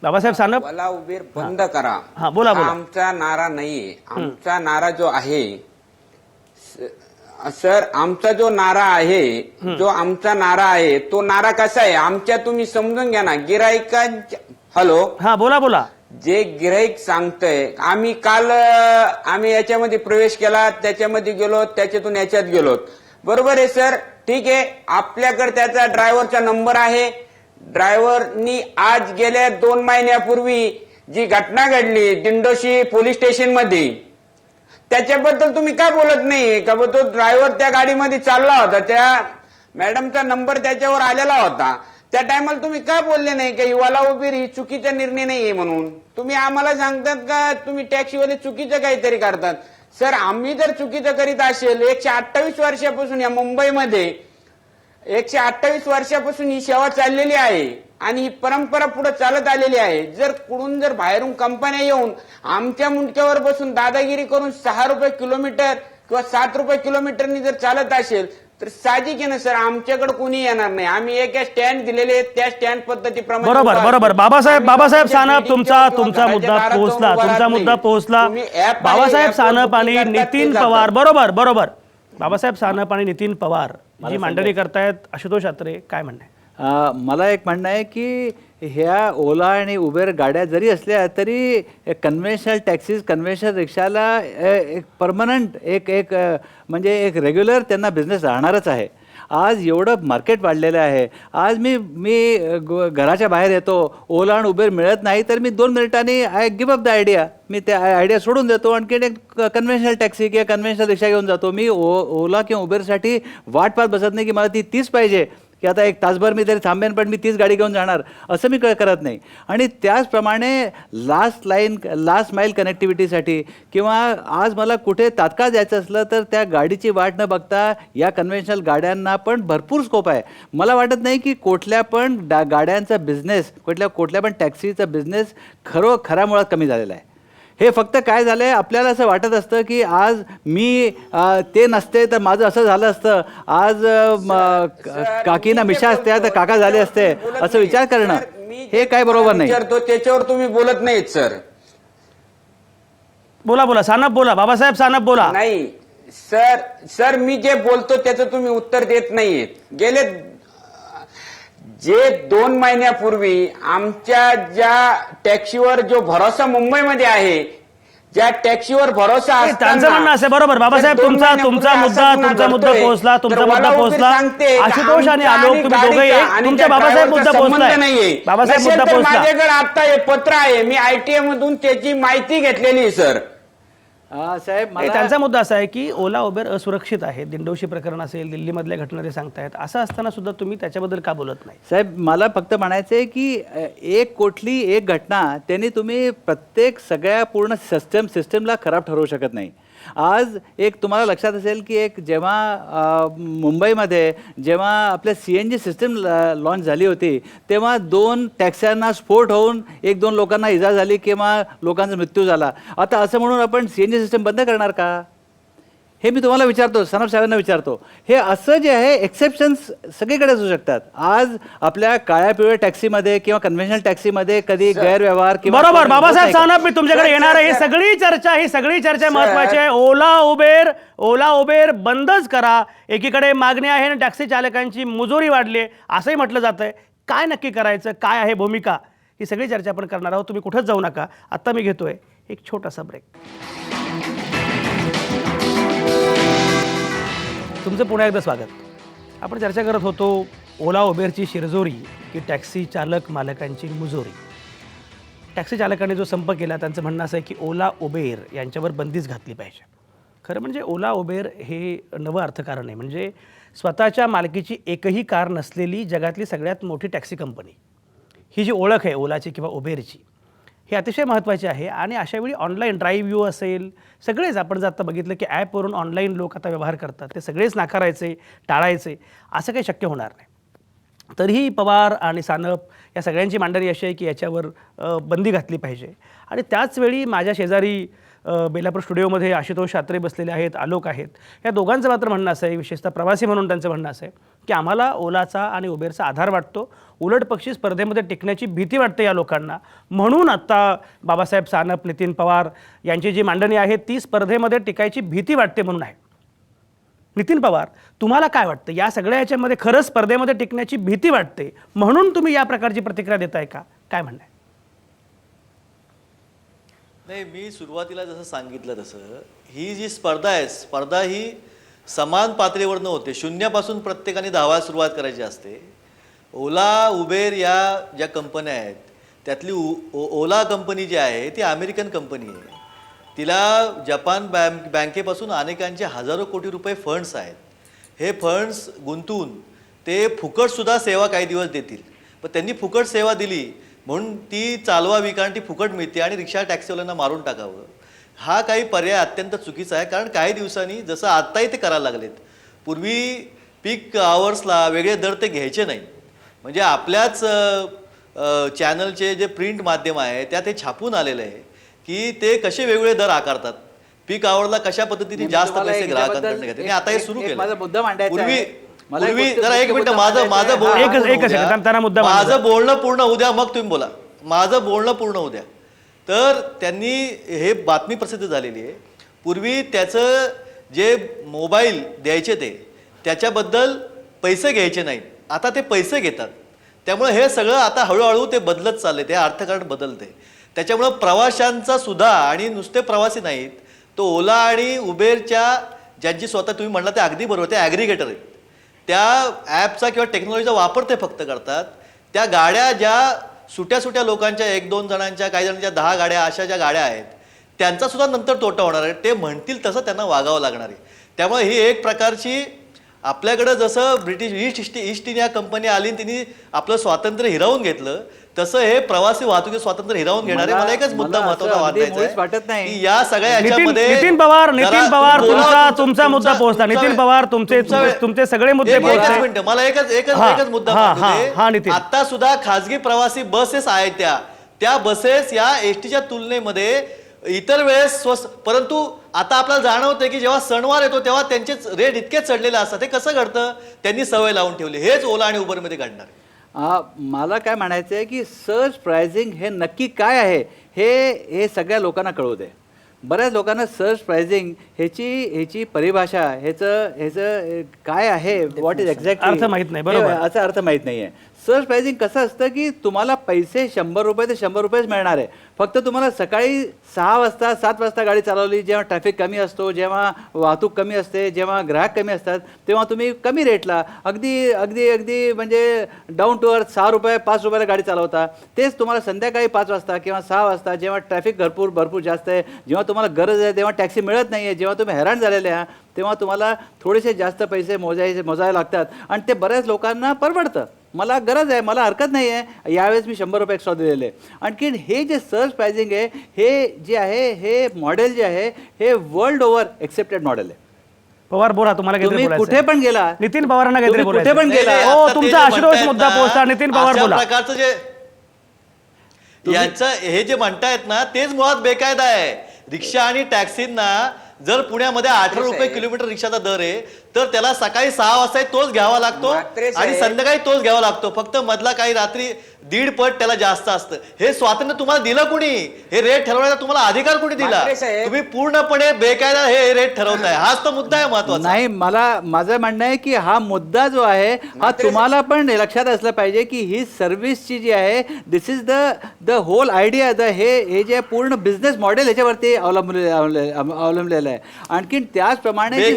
बाबासाहेब सानप ओला उबेर बंद करा हा, बोला, हा बोला. आमचा नारा नाहीये. आमचा नारा जो आहे सर, आमचा जो नारा आहे, जो आमचा नारा आहे, तो नारा कसा आहे आमच्या, तुम्ही समजून घ्या ना. गिराईकांच्या हॅलो, हा, बोला बोला. जे गिराईक सांगतंय, आम्ही काल आम्ही याच्यामध्ये प्रवेश केला, त्याच्यामध्ये गेलो, त्याच्यातून याच्यात गेलो, बरोबर आहे सर, ठीक आहे. आपल्याकडे त्याचा ड्रायव्हरचा नंबर आहे. ड्रायव्हरनी आज गेल्या 2 महिन्यापूर्वी जी घटना घडली दिंडोशी पोलीस स्टेशन मध्ये, त्याच्याबद्दल तुम्ही का बोलत नाही का? तो ड्रायव्हर त्या गाडीमध्ये चालला होता, त्या मॅडमचा नंबर त्याच्यावर आलेला होता, त्या टायमाला तुम्ही का बोलले नाही की ओला उबेर ही चुकीचा निर्णय नाहीये म्हणून? तुम्ही आम्हाला सांगतात का तुम्ही टॅक्सीवाले चुकीचं काहीतरी करतात? सर, आम्ही जर चुकीचं करीत असेल, 128 वर्षापासून या मुंबईमध्ये 128 वर्षापासून ही सेवा चाललेली आहे आणि ही परंपरा पुढे चालत आलेली आहे. जर कुठून जर बाहेरून कंपन्या येऊन आमच्या मुंडक्यावर बसून दादागिरी करून 6 रुपये किलोमीटर किंवा 7 रुपये किलोमीटरनी जर चालत असेल तर साहजिक आहे ना सर, आमच्याकडे कोणी येणार नाही. आम्ही एक स्टँड दिलेले आहेत, त्या स्टँड पद्धतीप्रमाणे बरोबर उभा बरोबर. असतो. बाबासाहेब आम्ही सानप तुमच्या तुमचा meeting किंवा तुमचा मुद्दा घराच्या पोहोचला, दारात तुमचा उभा मुद्दा राहत पोहोचला. नाही. तुम्ही app आहे, बाबासाहेब app वर सानप booking आणि करतात, ते नितीन जातात. पवार, बरोबर बरोबर. बाबासाहेब सानप आणि नितीन पवार जी मांडणी करतायत, आशुतोष अत्रे, काय म्हणणं आहे? मला एक म्हणणं आहे की ह्या ओला आणि उबेर गाड्या जरी असल्या तरी कन्व्हेन्शनल टॅक्सीज, कन्व्हेन्शनल रिक्षाला एक परमनंट एक एक म्हणजे एक रेग्युलर त्यांना बिझनेस राहणारच आहे. आज एवढं मार्केट वाढलेलं आहे. आज मी घराच्या बाहेर येतो, ओला आणि उबेर मिळत नाही तर मी 2 मिनिटांनी I give up the idea, मी त्या आयडिया सोडून देतो, आणखी एक कन्व्हेन्शनल टॅक्सी किंवा कन्व्हेन्शनल रिक्षा घेऊन जातो. मी ओला किंवा उबेरसाठी वाट पाहत बसत नाही की मला ती 30 पाहिजे, की आता 1 तासभर मी तरी थांबेन पण मी 30 गाडी घेऊन जाणार, असं मी करत नाही. आणि त्याचप्रमाणे लास्ट माईल कनेक्टिव्हिटीसाठी किंवा आज मला कुठे तात्काळ जायचं असलं तर त्या गाडीची वाट न बघता या कन्व्हेन्शनल गाड्यांना पण भरपूर स्कोप आहे. मला वाटत नाही की कुठल्या पण गाड्यांचा बिझनेस, कुठल्या पण टॅक्सीचा बिझनेस खऱ्या मुळात कमी झालेला आहे. हे फक्त काय झालं आहे, आपल्याला असं वाटत असतं की आज मी ते नसते तर माझं असं झालं असतं, आज काकीना मिशा असत्या तर काका झाले असते, असं विचार करणं हे काय बरोबर नाही. त्याच्यावर तुम्ही बोलत नाहीत सर. बोला बोला, सानप बोला, बाबासाहेब सानप बोला. नाही सर, मी जे बोलतो त्याचं तुम्ही उत्तर देत नाहीत. गेले 2 महिन्यापूर्वी आमच्या ज्या टॅक्सीवर जो भरोसा मुंबईमध्ये आहे, ज्या टॅक्सीवर भरोसा नाही, त्यांचं म्हणणं असं आहे, बरोबर बाबासाहेब, जर 2 तुमचा महिन्यापूर्वी मुद्दा असा गुन्हा घडतोय, पोहोचला, तर तुमचा मला मुद्दा उबेर पोहोचला. सांगते का आशुतोष आणि आमचा आलोक, आणि तुम्ही दोघे गाडीचा एक, आणि तुमच्या त्या बाबासाहेब ड्रायव्हरचा मुद्दा संबंध पोहोचलाय. नाहीये. बाबासाहेब नसेल मुद्दा तर पोहोचला. माझ्याकडे आता हे पत्र आहे, मी ITA मधून त्याची माहिती घेतलेली आहे सर. साहेब नाही, त्यांचा मुद्दा असा आहे की ओला उबेर असुरक्षित आहे. दिंडोशी प्रकरण असेल, दिल्लीमधल्या घटना ते सांगतायत, असं असताना सुद्धा तुम्ही त्याच्याबद्दल का बोलत नाही? साहेब, मला फक्त म्हणायचं आहे की कुठली एक घटना त्यांनी तुम्ही प्रत्येक सगळ्या पूर्ण सिस्टमला खराब ठरवू शकत नाही. आज एक तुम्हाला लक्षात असेल की जेव्हा मुंबईमध्ये जेव्हा आपल्या CNG सिस्टम लॉन्च झाली होती तेव्हा 2 टॅक्स्यांना स्फोट होऊन 1-2 लोकांना इजा झाली किंवा लोकांचा मृत्यू झाला. आता असं म्हणून आपण CNG सिस्टम बंद करणार का? हे मी तुम्हाला विचारतो, सानप साहेबांना विचारतो. हे असं जे आहे एक्सेप्शन्स सगळीकडे असू शकतात. आज आपल्या काळ्या पिवळ्या टॅक्सीमध्ये किंवा कन्व्हेन्शनल टॅक्सीमध्ये कधी गैरव्यवहार किंवा बरोबर बाबासाहेब सानप, मी तुमच्याकडे येणार आहे. ही सगळी चर्चा महत्वाची आहे. ओला उबेर बंदच करा. एकीकडे मागणी आहे आणि टॅक्सी चालकांची मुजोरी वाढली आहे असंही म्हटलं जात आहे. काय नक्की करायचं, काय आहे भूमिका, ही सगळी चर्चा आपण करणार आहोत. तुम्ही कुठंच जाऊ नका. आत्ता मी घेतोय एक छोटासा ब्रेक. तुमचं पुन्हा एकदा स्वागत. आपण चर्चा करत होतो ओला उबेरची शिरजोरी की टॅक्सी चालक मालकांची मुजोरी. टॅक्सी चालकांनी जो संप केला त्यांचं म्हणणं असं आहे की ओला उबेर यांच्यावर बंदीच घातली पाहिजे. खरं म्हणजे ओला उबेर हे नवं अर्थकारण आहे. म्हणजे स्वतःच्या मालकीची एकही कार नसलेली जगातली सगळ्यात मोठी टॅक्सी कंपनी, ही जी ओळख आहे ओलाची किंवा उबेरची, हे अतिशय महत्त्वाचे आहे. आणि अशावेळी ऑनलाईन ड्राईव्ह यू असेल, सगळेच आपण जर आता बघितलं की ॲपवरून ऑनलाईन लोक आता व्यवहार करतात, ते सगळेच नाकारायचे, टाळायचे, असं काही शक्य होणार नाही. तरीही पवार आणि सानप या सगळ्यांची मांडणी अशी आहे की याच्यावर बंदी घातली पाहिजे. आणि त्याचवेळी माझ्या शेजारी बेलापूर स्टुडिओमध्ये आशुतोष शात्रे बसलेले आहेत, आलोक आहेत. या दोघांचं मात्र म्हणणं असं आहे, विशेषतः प्रवासी म्हणून त्यांचं म्हणणं असं आहे की आम्हाला ओलाचा आणि उबेरचा आधार वाटतो, उलट पक्षी स्पर्धेमध्ये टिकण्याची भीती वाटते या लोकांना. म्हणून आत्ता बाबासाहेब सानप, नितीन पवार यांची जी मांडणी आहे ती स्पर्धेमध्ये टिकायची भीती वाटते म्हणून आहे. नितीन पवार, तुम्हाला काय वाटतं, या सगळ्या याच्यामध्ये खरंच स्पर्धेमध्ये टिकण्याची भीती वाटते म्हणून तुम्ही या प्रकारची प्रतिक्रिया देताय का? काय म्हणणं आहे? नाही, मी सुरुवातीला जसं सांगितलं तसं ही जी स्पर्धा आहे, स्पर्धा ही समान पातळीवर न होते, शून्यापासून प्रत्येकाने धावायला सुरुवात करायची असते. ओला, उबेर या ज्या कंपन्या आहेत त्यातली ओला कंपनी जी आहे ती अमेरिकन कंपनी आहे. तिला जपान बँकेपासून अनेकांचे हजारो कोटी रुपये फंड्स आहेत. हे फंड्स गुंतवून ते फुकटसुद्धा सेवा काही दिवस देतील, पण त्यांनी फुकट सेवा दिली म्हणून ती चालवावी, कारण ती फुकट मिळते आणि रिक्षा टॅक्सीवाल्यांना मारून टाकावं, हा काही पर्याय अत्यंत चुकीचा आहे. कारण काही दिवसांनी जसं आत्ताही ते करायला लागलेत, पूर्वी पीक आवर्सला वेगळे दर ते घ्यायचे नाही, म्हणजे आपल्याच चॅनलचे जे प्रिंट माध्यम आहे त्यात हे छापून आलेलं आहे की ते कसे वेगवेगळे दर आकारतात, पीक आवरला कशा पद्धतीने जास्त पैसे ग्राहकांकडून घेतात. आता हे सुरू केलं. पूर्वी जरा एक मिनिट, माझं बोलणं पूर्ण होऊ द्या, मग तुम्ही बोला. माझं बोलणं पूर्ण होऊ द्या. तर त्यांनी हे बातमी प्रसिद्ध झालेली आहे, पूर्वी त्याचं जे मोबाईल द्यायचे त्याच्याबद्दल पैसे घ्यायचे नाहीत, आता ते पैसे घेतात. त्यामुळे हे सगळं आता हळूहळू ते बदलत चालले, ते अर्थकारण बदलते. त्याच्यामुळं प्रवाशांचा सुद्धा, आणि नुसते प्रवासी नाहीत, तो ओला आणि उबेरच्या ज्यांची स्वतः तुम्ही म्हणला ते अगदी बरोबर, ते ॲग्रिगेटर आहेत, त्या ॲपचा किंवा टेक्नॉलॉजीचा वापर ते फक्त करतात. त्या गाड्या ज्या सुट्या लोकांच्या 1-2 जणांच्या, काही जणांच्या 10 गाड्या अशा ज्या गाड्या आहेत त्यांचा सुद्धा नंतर तोटा होणार आहे. ते म्हणतील तसं त्यांना वागावं लागणार आहे. त्यामुळे ही एक प्रकारची आपल्याकडं जसं ब्रिटिश ईस्ट इंडिया कंपनी आली तिने आपलं स्वातंत्र्य हिरावून घेतलं, तसं हे प्रवासी वाहतुकी स्वातंत्र्य हिरावून घेणारे. मला एकच मुद्दा महत्त्वाचा वाटायचा आहे की या सगळ्या याच्यामध्ये नितीन पवार तुमचा मुद्दा पोहोचला. नितीन पवार तुमचे सगळे मुद्दे पोहोचले. मला एकच मुद्दा आता सुद्धा खासगी प्रवासी बसेस आहेत, त्या बसेस या एसटीच्या तुलनेमध्ये इतर वेळेस स्वस्त, परंतु आता आपल्याला जाणवतंय की जेव्हा सणवार येतो तेव्हा त्यांचे रेट इतके चढलेले असतात. हे कसं घडतं? त्यांनी सवय लावून ठेवली. हेच ओला आणि उबरमध्ये घडणार. मला काय म्हणायचं आहे की सर्ज प्राइसिंग हे नक्की काय आहे हे सगळ्या लोकांना कळू दे. बऱ्याच लोकांना सर्ज प्राइसिंग ह्याची परिभाषा, ह्याचं काय आहे, व्हॉट इज एक्झॅक्टली अर्थ माहीत नाही. बरोबर, याचा अर्थ माहीत नाही आहे. सर्ज प्राइसिंग कसं असतं की तुम्हाला पैसे 100 रुपये ते 100 रुपयेच मिळणार आहे. फक्त तुम्हाला सकाळी 6 वाजता 7 वाजता गाडी चालवली, जेव्हा ट्रॅफिक कमी असतो, जेव्हा वाहतूक कमी असते, जेव्हा ग्राहक कमी असतात, तेव्हा तुम्ही कमी रेटला अगदी अगदी अगदी म्हणजे डाऊन टू अर्थ 6 रुपये 5 रुपयाला गाडी चालवता. तेच तुम्हाला संध्याकाळी 5 वाजता किंवा 6 वाजता जेव्हा ट्रॅफिक भरपूर जास्त आहे, जेव्हा तुम्हाला गरज आहे तेव्हा टॅक्सी मिळत नाही आहे, जेव्हा तुम्ही हैराण झालेले आहात, तेव्हा तुम्हाला थोडेसे जास्त पैसे मोजायला लागतात आणि ते बऱ्याच लोकांना परवडतं. मला गरज आहे, मला हरकत नाही आहे, यावेळेस मी 100 रुपये एक्स्ट्रा दिलेले. आणखी हे जे सर्ज प्राइसिंग आहे, हे जे आहे, हे मॉडेल जे आहे, हे वर्ल्ड ओव्हर एक्सेप्टेड मॉडेल आहे. पवार बोला, तुम्हाला तुम्ही कुठे पण गेला, नितीन पवारांना काहीतरी कुठे पण बोलायचं. गेला, हो, तुमचा आशुतोष मुद्दा पोहोचला. नितीन पवार बोला. प्रकारचं जे यांचं हे जे म्हणतायत ना, तेच मुळात बेकायदा आहे. रिक्षा आणि टॅक्सींना जर पुण्यामध्ये 18 रुपये किलोमीटर रिक्षाचा दर आहे, तर त्याला सकाळी 6 वाजता तोच घ्यावा लागतो आणि संध्याकाळी तोच घ्यावा लागतो. फक्त मधला काही रात्री 1.5 पट त्याला जास्त असतं. हे स्वातंत्र्य तुम्हाला दिलं कुणी? हे रेट ठरवण्याचा तुम्हाला अधिकार कुणी दिला? तुम्ही पूर्णपणे बेकायदा हे रेट ठरवताय. हाच तो मुद्दा आहे महत्वाचा. नाही, माझं म्हणणं आहे की हा मुद्दा जो आहे हा तुम्हाला पण लक्षात असलं पाहिजे की ही सर्व्हिसची जी आहे, दिस इज द होल आयडिया, हे जे पूर्ण बिझनेस मॉडेल ह्याच्यावरती अवलंबलेलं आहे. आणखी त्याचप्रमाणे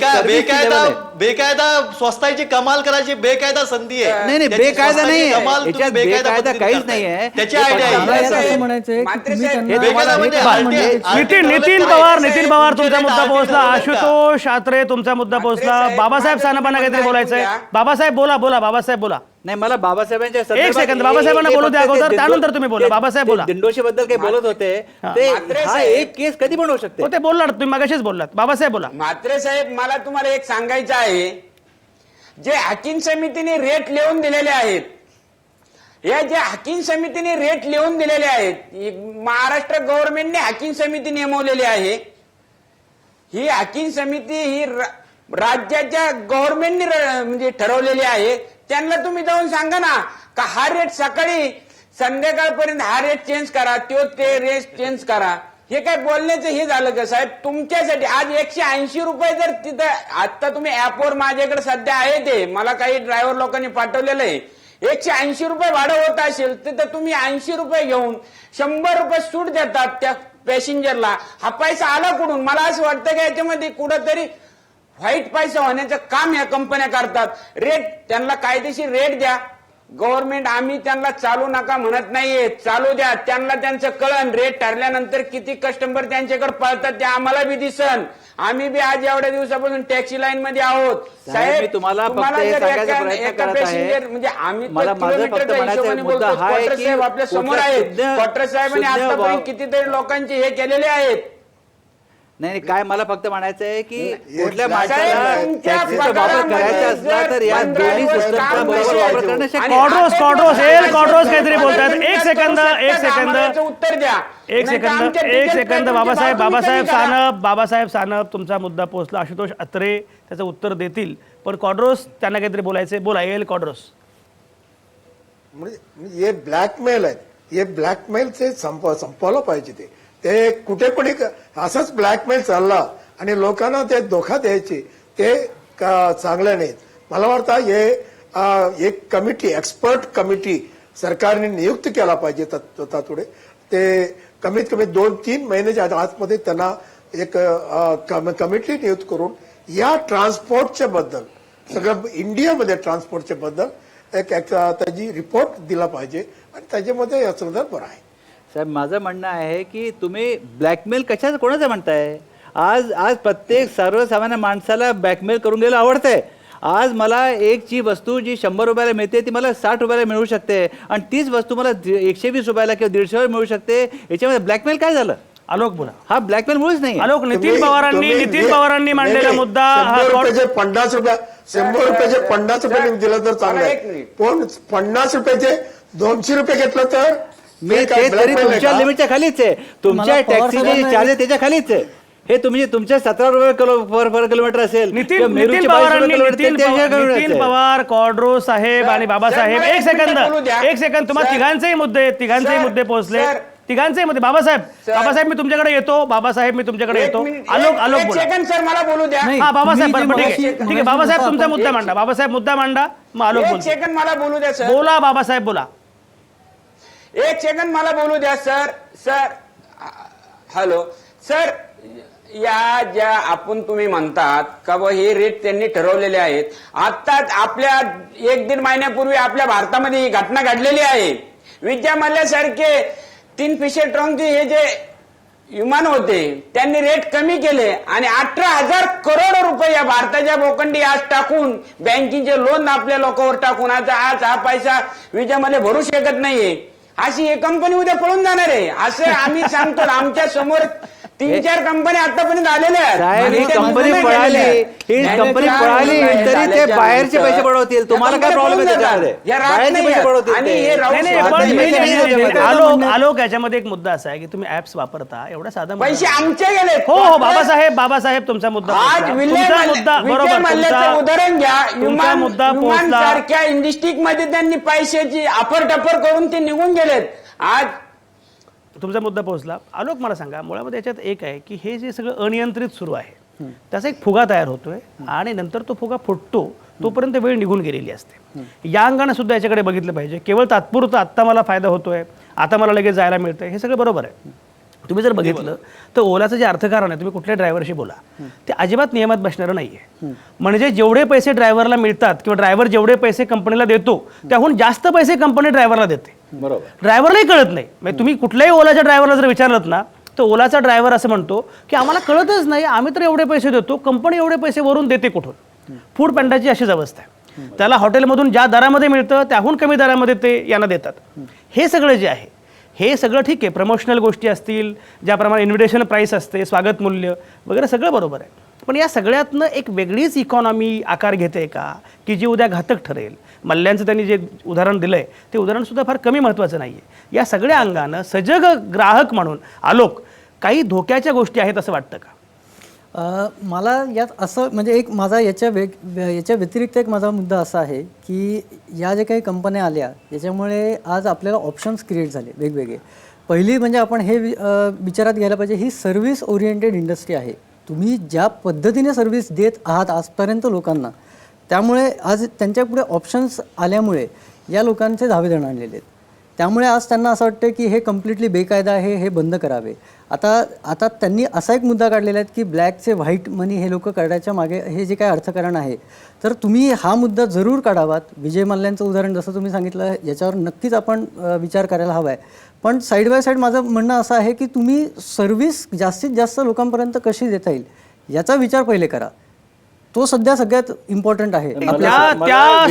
बेकायदा स्वस्ताची कमाल करायची बेकायदा संधी आहे. नाही, बेकायदा नाही, याच्यात बेकायदा काहीच नाही आहे. त्याची आयडिया असं म्हणायचंय की तुम्ही त्यांना नितीन पवार तुमचा मुद्दा पोहोचला. आशुतोष शात्रे तुमचा मुद्दा पोहोचला. बाबासाहेब सानपांना काहीतरी बोलायचंय. बाबासाहेब बोला. बाबासाहेब बोला. नाही, मला बाबासाहेबांच्या एक सेकंद, बाबासाहेबांना बोलू द्या अगोदर, त्यानंतर तुम्ही बोला. बाबासाहेब बोला. दिंडोशी बद्दल काही बोलत होते ते, हा एक केस कधी पण होऊ शकते. हो, ते बोलणार, तुम्ही मगाशीच बोललात. बाबासाहेब बोला. म्हात्रे साहेब, मला तुम्हाला एक सांगायचं आहे, जे हाकीम समितीने रेट लिहून दिलेले आहेत, या ज्या हाकीम समितीने रेट लिहून दिलेले आहेत, महाराष्ट्र गव्हर्नमेंटने हाकीम समिती नेमवलेली आहे, ही हॅकिंग समिती ही राज्याच्या गव्हर्नमेंटने म्हणजे ठरवलेली आहे. त्यांना तुम्ही जाऊन सांगा ना का हा रेट सकाळी संध्याकाळपर्यंत हा रेट चेंज करा, ते रेट चेंज करा. हे काय बोलण्याचं हे झालं का साहेब? तुमच्यासाठी आज 180 रुपये जर तिथं आता तुम्ही ऍपवर माझ्याकडे सध्या आहे ते मला काही ड्रायव्हर लोकांनी पाठवलेलं आहे, 180 रुपये भाडं होत असेल तर तुम्ही 80 रुपये घेऊन 100 रुपये सूट देतात त्या पॅसेंजरला. हा पैसा आला कुठून? मला असं वाटतं की याच्यामध्ये कुठंतरी व्हाईट पैसा होण्याचं काम या कंपन्या करतात. रेट त्यांना कायदेशीर रेट द्या. गव्हर्नमेंट आम्ही त्यांना चालू नका म्हणत नाहीये, चालू द्या. त्यांना त्यांचं कळण रेट ठरल्यानंतर किती कस्टमर त्यांच्याकडे पळतात ते आम्हाला बी दिसन. आम्ही बी आज एवढ्या दिवसापासून टॅक्सी लाईन मध्ये आहोत. साहेब, मी तुम्हाला फक्त हे जर सांगायचा प्रयत्न एका करत आहे. पॅसेंजर म्हणजे आम्ही मला माझं फक्त किलोमीटरच्या म्हणायचं हिशोबाने मुद्दा बोलतो. हा आहे क्वार्टर की साहेब आपल्या समोर कुठल्या आहेत. शुद्ध- क्वार्टर साहेबांनी शुद्ध आतापर्यंत भाव- कितीतरी लोकांचे हे केलेले आहेत. नाही काय मला फक्त म्हणायचं आहे की हे कुठल्या black माणसाला आहे. तुमच्या टॅक्सीचा वापर पगारामध्ये करायचा असला तर या जर दोन्ही 15 सिस्टमचा काम बरोबर कसे वापर आहे? करणं शक्य आणि आहे. कॉड्रोस काहीतरी बोलतायत. एक सेकंद आम्हाला उत्तर द्या. एक सेकंद बाबासाहेब सानप तुमचा मुद्दा पोहोचला. आशुतोष अत्रे त्याचं उत्तर देतील, पण कॉड्रोस त्यांना काहीतरी बोलायचंय. बोला येईल कॉड्रोस. म्हणजे हे ब्लॅकमेल आहेत, हे ब्लॅकमेलचे संपवलं पाहिजे. ते कुठे पण असंच ब्लॅकमेल चालला आणि लोकांना ते धोका द्यायचे ते चांगलं नाहीत. मला वाटतं हे एक कमिटी, एक्सपर्ट कमिटी सरकारने नियुक्त केला पाहिजे तातडीने. ते कमीत कमी 2-3 महिन्याच्या आतमध्ये त्यांना एक कमिटी नियुक्त करून या ट्रान्सपोर्टच्या बद्दल सगळं इंडियामध्ये ट्रान्सपोर्टच्या बद्दल एक त्याची रिपोर्ट दिला पाहिजे आणि त्याच्यामध्ये याचं बरं आहे. साहेब माझं म्हणणं आहे की तुम्ही ब्लॅकमेल कशाचं कोणाचं म्हणताय? आज प्रत्येक सर्वसामान्य माणसाला ब्लॅकमेल करून गेलं आवडतंय. आज मला एकची वस्तू जी 100 रुपयाला मिळते ती मला 60 रुपयाला मिळू शकते आणि तीच वस्तू मला 120 रुपयाला किंवा 150 रुपयाला मिळू शकते. याच्यामध्ये ब्लॅकमेल काय झालं? आलोक बोला. हा ब्लॅकमेल मुळेच नाही. आलोक, नितीन पवारांनी मांडलेला मुद्दा हा 100 रुपयाचे 50 रुपये 100 रुपयाचे 50 रुपये दिलं तर चांगलं आहे. पण 50 रुपयाचे 200 रुपये घेतलं तर मी ते तरी तुमच्या लिमिटच्या खालीच आहे. तुमच्या मला पवार टॅक्सीचे साहेबांना- चार्जेस त्याच्या खालीच आहे. हे तुम्ही तुमच्या 17 रुपये पर किलोमीटर असेल किंवा नितीन मेरूचे 22 पवारांनी रुपये किलोमीटर, ते त्याच्या किलोमीटर नितीन आहे. पवार, कॉड्रोस साहेब आणि बाबासाहेब. सर, एक मला सेकंद तुम्हाला सर, तिघांचेही मुद्दे सर, मुद्दे पोहोचले. सर, तिघांचेही मुद्दे. बाबासाहेब मी तुमच्याकडे येतो. आलोक बोला. सेकंड सर मला बोलू द्या. नाही, हा बाबासाहेब तुम्ही बरं, जी ठीक आहे मगाशी- ठीक आहे. बाबासाहेब मगाशी तुमचा आपण- मुद्दा मांडा. बाबासाहेब मुद्दा मांडा, मग आलोक एक बोलतो. सेकंड मला बोलू द्या सर. बोला बाबासाहेब बोला. एक सेकंड मला बोलू द्या सर. हॅलो सर, या ज्या आपण तुम्ही म्हणतात का बा हे रेट त्यांनी ठरवलेले आहेत. आताच आपल्या 1-1.5 महिन्यापूर्वी आपल्या भारतामध्ये ही घटना घडलेली आहे. विद्या मल्ल्यासारखे 3 फिशर ट्रंकचे हे जे विमान होते त्यांनी रेट कमी केले आणि 18,000 करोड रुपये या भारताच्या बोकंडी आज टाकून बँकिंगचे लोन आपल्या लोकांवर टाकून आज हा पैसा विद्यामध्ये भरू शकत नाहीये. अशी एक कंपनी उद्या पळून जाणार आहे असं आम्ही सांगतो. आमच्या समोर 3-4 कंपन्या आतापर्यंत आलेल्या आहेत. साहेब ही आणि त्या कंपनी निर्णय पळाली, केलेले आहेत. ही त्यांनी कंपनी 4 पळाली महिने तरी ते झाल्याच्या बाहेरचे नंतर पैसे पडवतील. तुम्हाला काय या प्रॉब्लेम आहे कंपन्या त्याच्यामध्ये? या राहत बाहेरचे नाही पैसे आहेत. पडवतील आणि ते. हे राहू नाही, शकत पण नाही. नाही, आलोक याच्यामध्ये एक मुद्दा असा आहे की तुम्ही ऍप्स वापरता एवढा साधा मुद्दा पैसे नाही. आमचे गेले. हो बाबासाहेब तुमचा मुद्दा आज पोहोचला. तुमचा मुद्दा बरोबर मल्ल्याचं उदाहरण घ्या. तुमचा मुद्दा पोहोचला. सारख्या इंडस्ट्रिक मध्ये त्यांनी पैशाची अफरटफर करून ते निघून गेलेत. आज तुमचा मुद्दा पोहोचला. आलोक मला सांगा, मुळामध्ये याच्यात एक आहे की हे जे सगळं अनियंत्रित सुरू आहे त्याचा एक फुगा तयार होतोय आणि नंतर तो फुगा फुटतो तोपर्यंत वेळ निघून गेलेली असते. या अंगाने सुद्धा याच्याकडे बघितलं पाहिजे. केवळ तात्पुरतं आत्ता मला फायदा होतोय, आता मला लगेच जायला मिळतंय, हे सगळं बरोबर आहे. तुम्ही जर बघितलं तर ओलाचं जे अर्थकारण आहे, तुम्ही कुठल्या ड्रायव्हरशी बोला, ते अजिबात नियमात बसणारं नाहीये. म्हणजे जेवढे पैसे ड्रायव्हरला मिळतात किंवा ड्रायव्हर जेवढे पैसे कंपनीला देतो त्याहून जास्त पैसे कंपनी ड्रायव्हरला देते. बरोबर. ड्रायव्हरलाही कळत नाही. म्हणजे तुम्ही कुठल्याही ओलाच्या ड्रायव्हरला जर विचारलं ना तर ओलाचा ड्रायव्हर असं म्हणतो की आम्हाला कळतच नाही, आम्ही तर एवढे पैसे देतो, कंपनी एवढे पैसे वरून देते कुठून. फूड पॅन्डाची अशीच अवस्था आहे. त्याला हॉटेलमधून ज्या दरामध्ये मिळतं त्याहून कमी दरामध्ये ते यांना देतात. हे सगळं जे आहे हे सगळं ठीक आहे. प्रमोशनल गोष्टी असतील, ज्याप्रमाणे इन्व्हिटेशन प्राईस असते, स्वागत मूल्य वगैरे सगळं बरोबर आहे. पण या सगळ्यातनं एक वेगळीच इकॉनॉमी आकार घेते का की जी उद्या घातक ठरेल. मल्ल्यांचं त्यांनी जे उदाहरण दिलं आहे ते उदाहरणसुद्धा फार कमी महत्त्वाचं नाही आहे. या सगळ्या अंगानं सजग ग्राहक म्हणून आलोक काही धोक्याच्या गोष्टी आहेत असं वाटतं का? मला यात असं म्हणजे एक माझा याच्या व्यतिरिक्त एक माझा मुद्दा असा आहे की या जे काही कंपन्या आल्या याच्यामुळे आज आपल्याला ऑप्शन्स क्रिएट झाले वेगवेगळे. पहिली म्हणजे आपण हे विचारात घ्यायला पाहिजे, ही सर्व्हिस ओरिएंटेड इंडस्ट्री आहे. तुम्ही ज्या पद्धतीने सर्व्हिस देत आहात आजपर्यंत लोकांना, त्यामुळे आज त्यांच्यापुढे ऑप्शन्स आल्यामुळे या लोकांचे धावे दणाणलेले आहेत. त्यामुळे आज त्यांना असं वाटतं की हे कम्प्लिटली बेकायदा आहे, हे बंद करावे. आता त्यांनी असा एक मुद्दा काढलेला आहे की ब्लॅकचे व्हाईट मनी हे लोक करण्याच्या मागे हे जे काय अर्थकारण आहे, तर तुम्ही हा मुद्दा जरूर काढावात. विजय मल्ल्यांचं उदाहरण जसं तुम्ही सांगितलं याच्यावर नक्कीच आपण विचार करायला हवा आहे. पण साईड बाय साईड माझं म्हणणं असं आहे की तुम्ही सर्व्हिस जास्तीत जास्त लोकांपर्यंत कशी देता येईल याचा विचार पहिले करा. तो सध्या सगळ्यात इम्पॉर्टंट आहे. त्या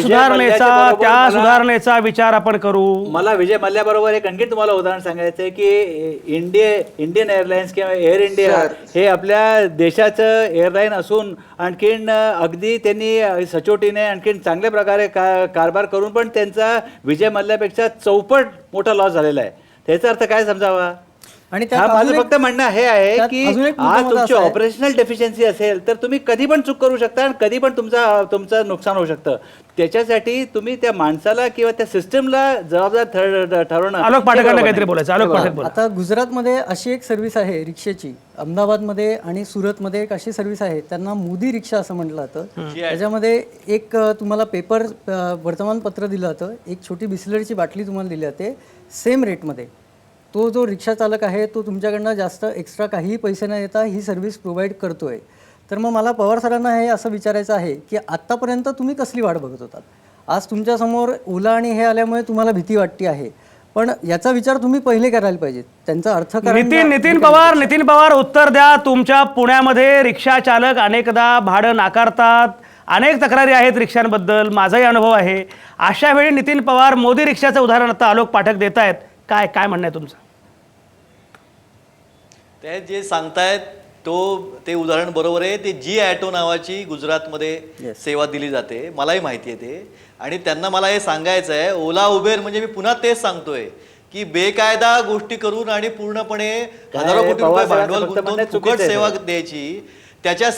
सुधारणेचा विचार आपण करू. मला विजय मल्ल्याबरोबर एक आणखी तुम्हाला उदाहरण सांगायचं आहे की इंडियन एअरलाइन्स किंवा एअर इंडिया हे आपल्या देशाचं एअरलाईन असून आणखीन अगदी त्यांनी सचोटीने आणखीन चांगल्या प्रकारे कारभार करून पण त्यांचा विजय मल्ल्यापेक्षा चौपट मोठा लॉस झालेला आहे. त्याचा अर्थ काय समजावा? आणि माझं फक्त म्हणणं हे आहे की आज तुमची ऑपरेशनल डेफिशियन्सी असेल तर तुम्ही कधी पण चूक करू शकता आणि कधी पण तुमचं नुकसान होऊ शकतं. त्याच्यासाठी तुम्ही त्या माणसाला किंवा त्या सिस्टमला जबाबदार ठरवणं. आलोक पाठकांना काहीतरी बोलायचं. आलोक पाठक बोला. आता गुजरातमध्ये अशी एक सर्व्हिस आहे रिक्षेची, अहमदाबादमध्ये आणि सुरतमध्ये एक अशी सर्व्हिस आहे, त्यांना मोदी रिक्षा असं म्हटलं जातं. त्याच्यामध्ये एक तुम्हाला पेपर वर्तमानपत्र दिलं जातं, एक छोटी बिस्लरीची बाटली तुम्हाला दिली जाते सेम रेटमध्ये. तो जो रिक्षा चालक आहे तो तुमच्याकडनं जास्त एक्स्ट्रा काहीही पैसे न देता ही सर्व्हिस प्रोव्हाइड करतोय. तर मग मला पवार सरांना हे असं विचारायचं आहे की आत्तापर्यंत तुम्ही कसली वाट बघत होतात? आज तुमच्यासमोर ओला आणि हे आल्यामुळे तुम्हाला भीती वाटते आहे, पण याचा विचार तुम्ही पहिले करायला पाहिजे. त्यांचा अर्थकारण नितीन पवार उत्तर द्या. तुमच्या पुण्यामध्ये रिक्षा चालक अनेकदा भाडं नाकारतात, अनेक तक्रारी आहेत रिक्षांबद्दल, माझाही अनुभव आहे. अशा वेळी नितीन पवार मोदी रिक्षाचं उदाहरण आता आलोक पाठक देत आहेत. काय म्हणणं आहे तुमचं? ते जे सांगतायत ते उदाहरण बरोबर आहे. ते जी ॲटो नावाची गुजरातमध्ये सेवा दिली जाते, मलाही माहिती आहे ते. आणि त्यांना मला हे सांगायचं आहे, ओला उबेर म्हणजे मी पुन्हा तेच सांगतोय की बेकायदा गोष्टी करून आणि पूर्णपणे हजारो कोटी रुपये भांडवल गुंतवून फुकट सेवा द्यायची, त्याच्या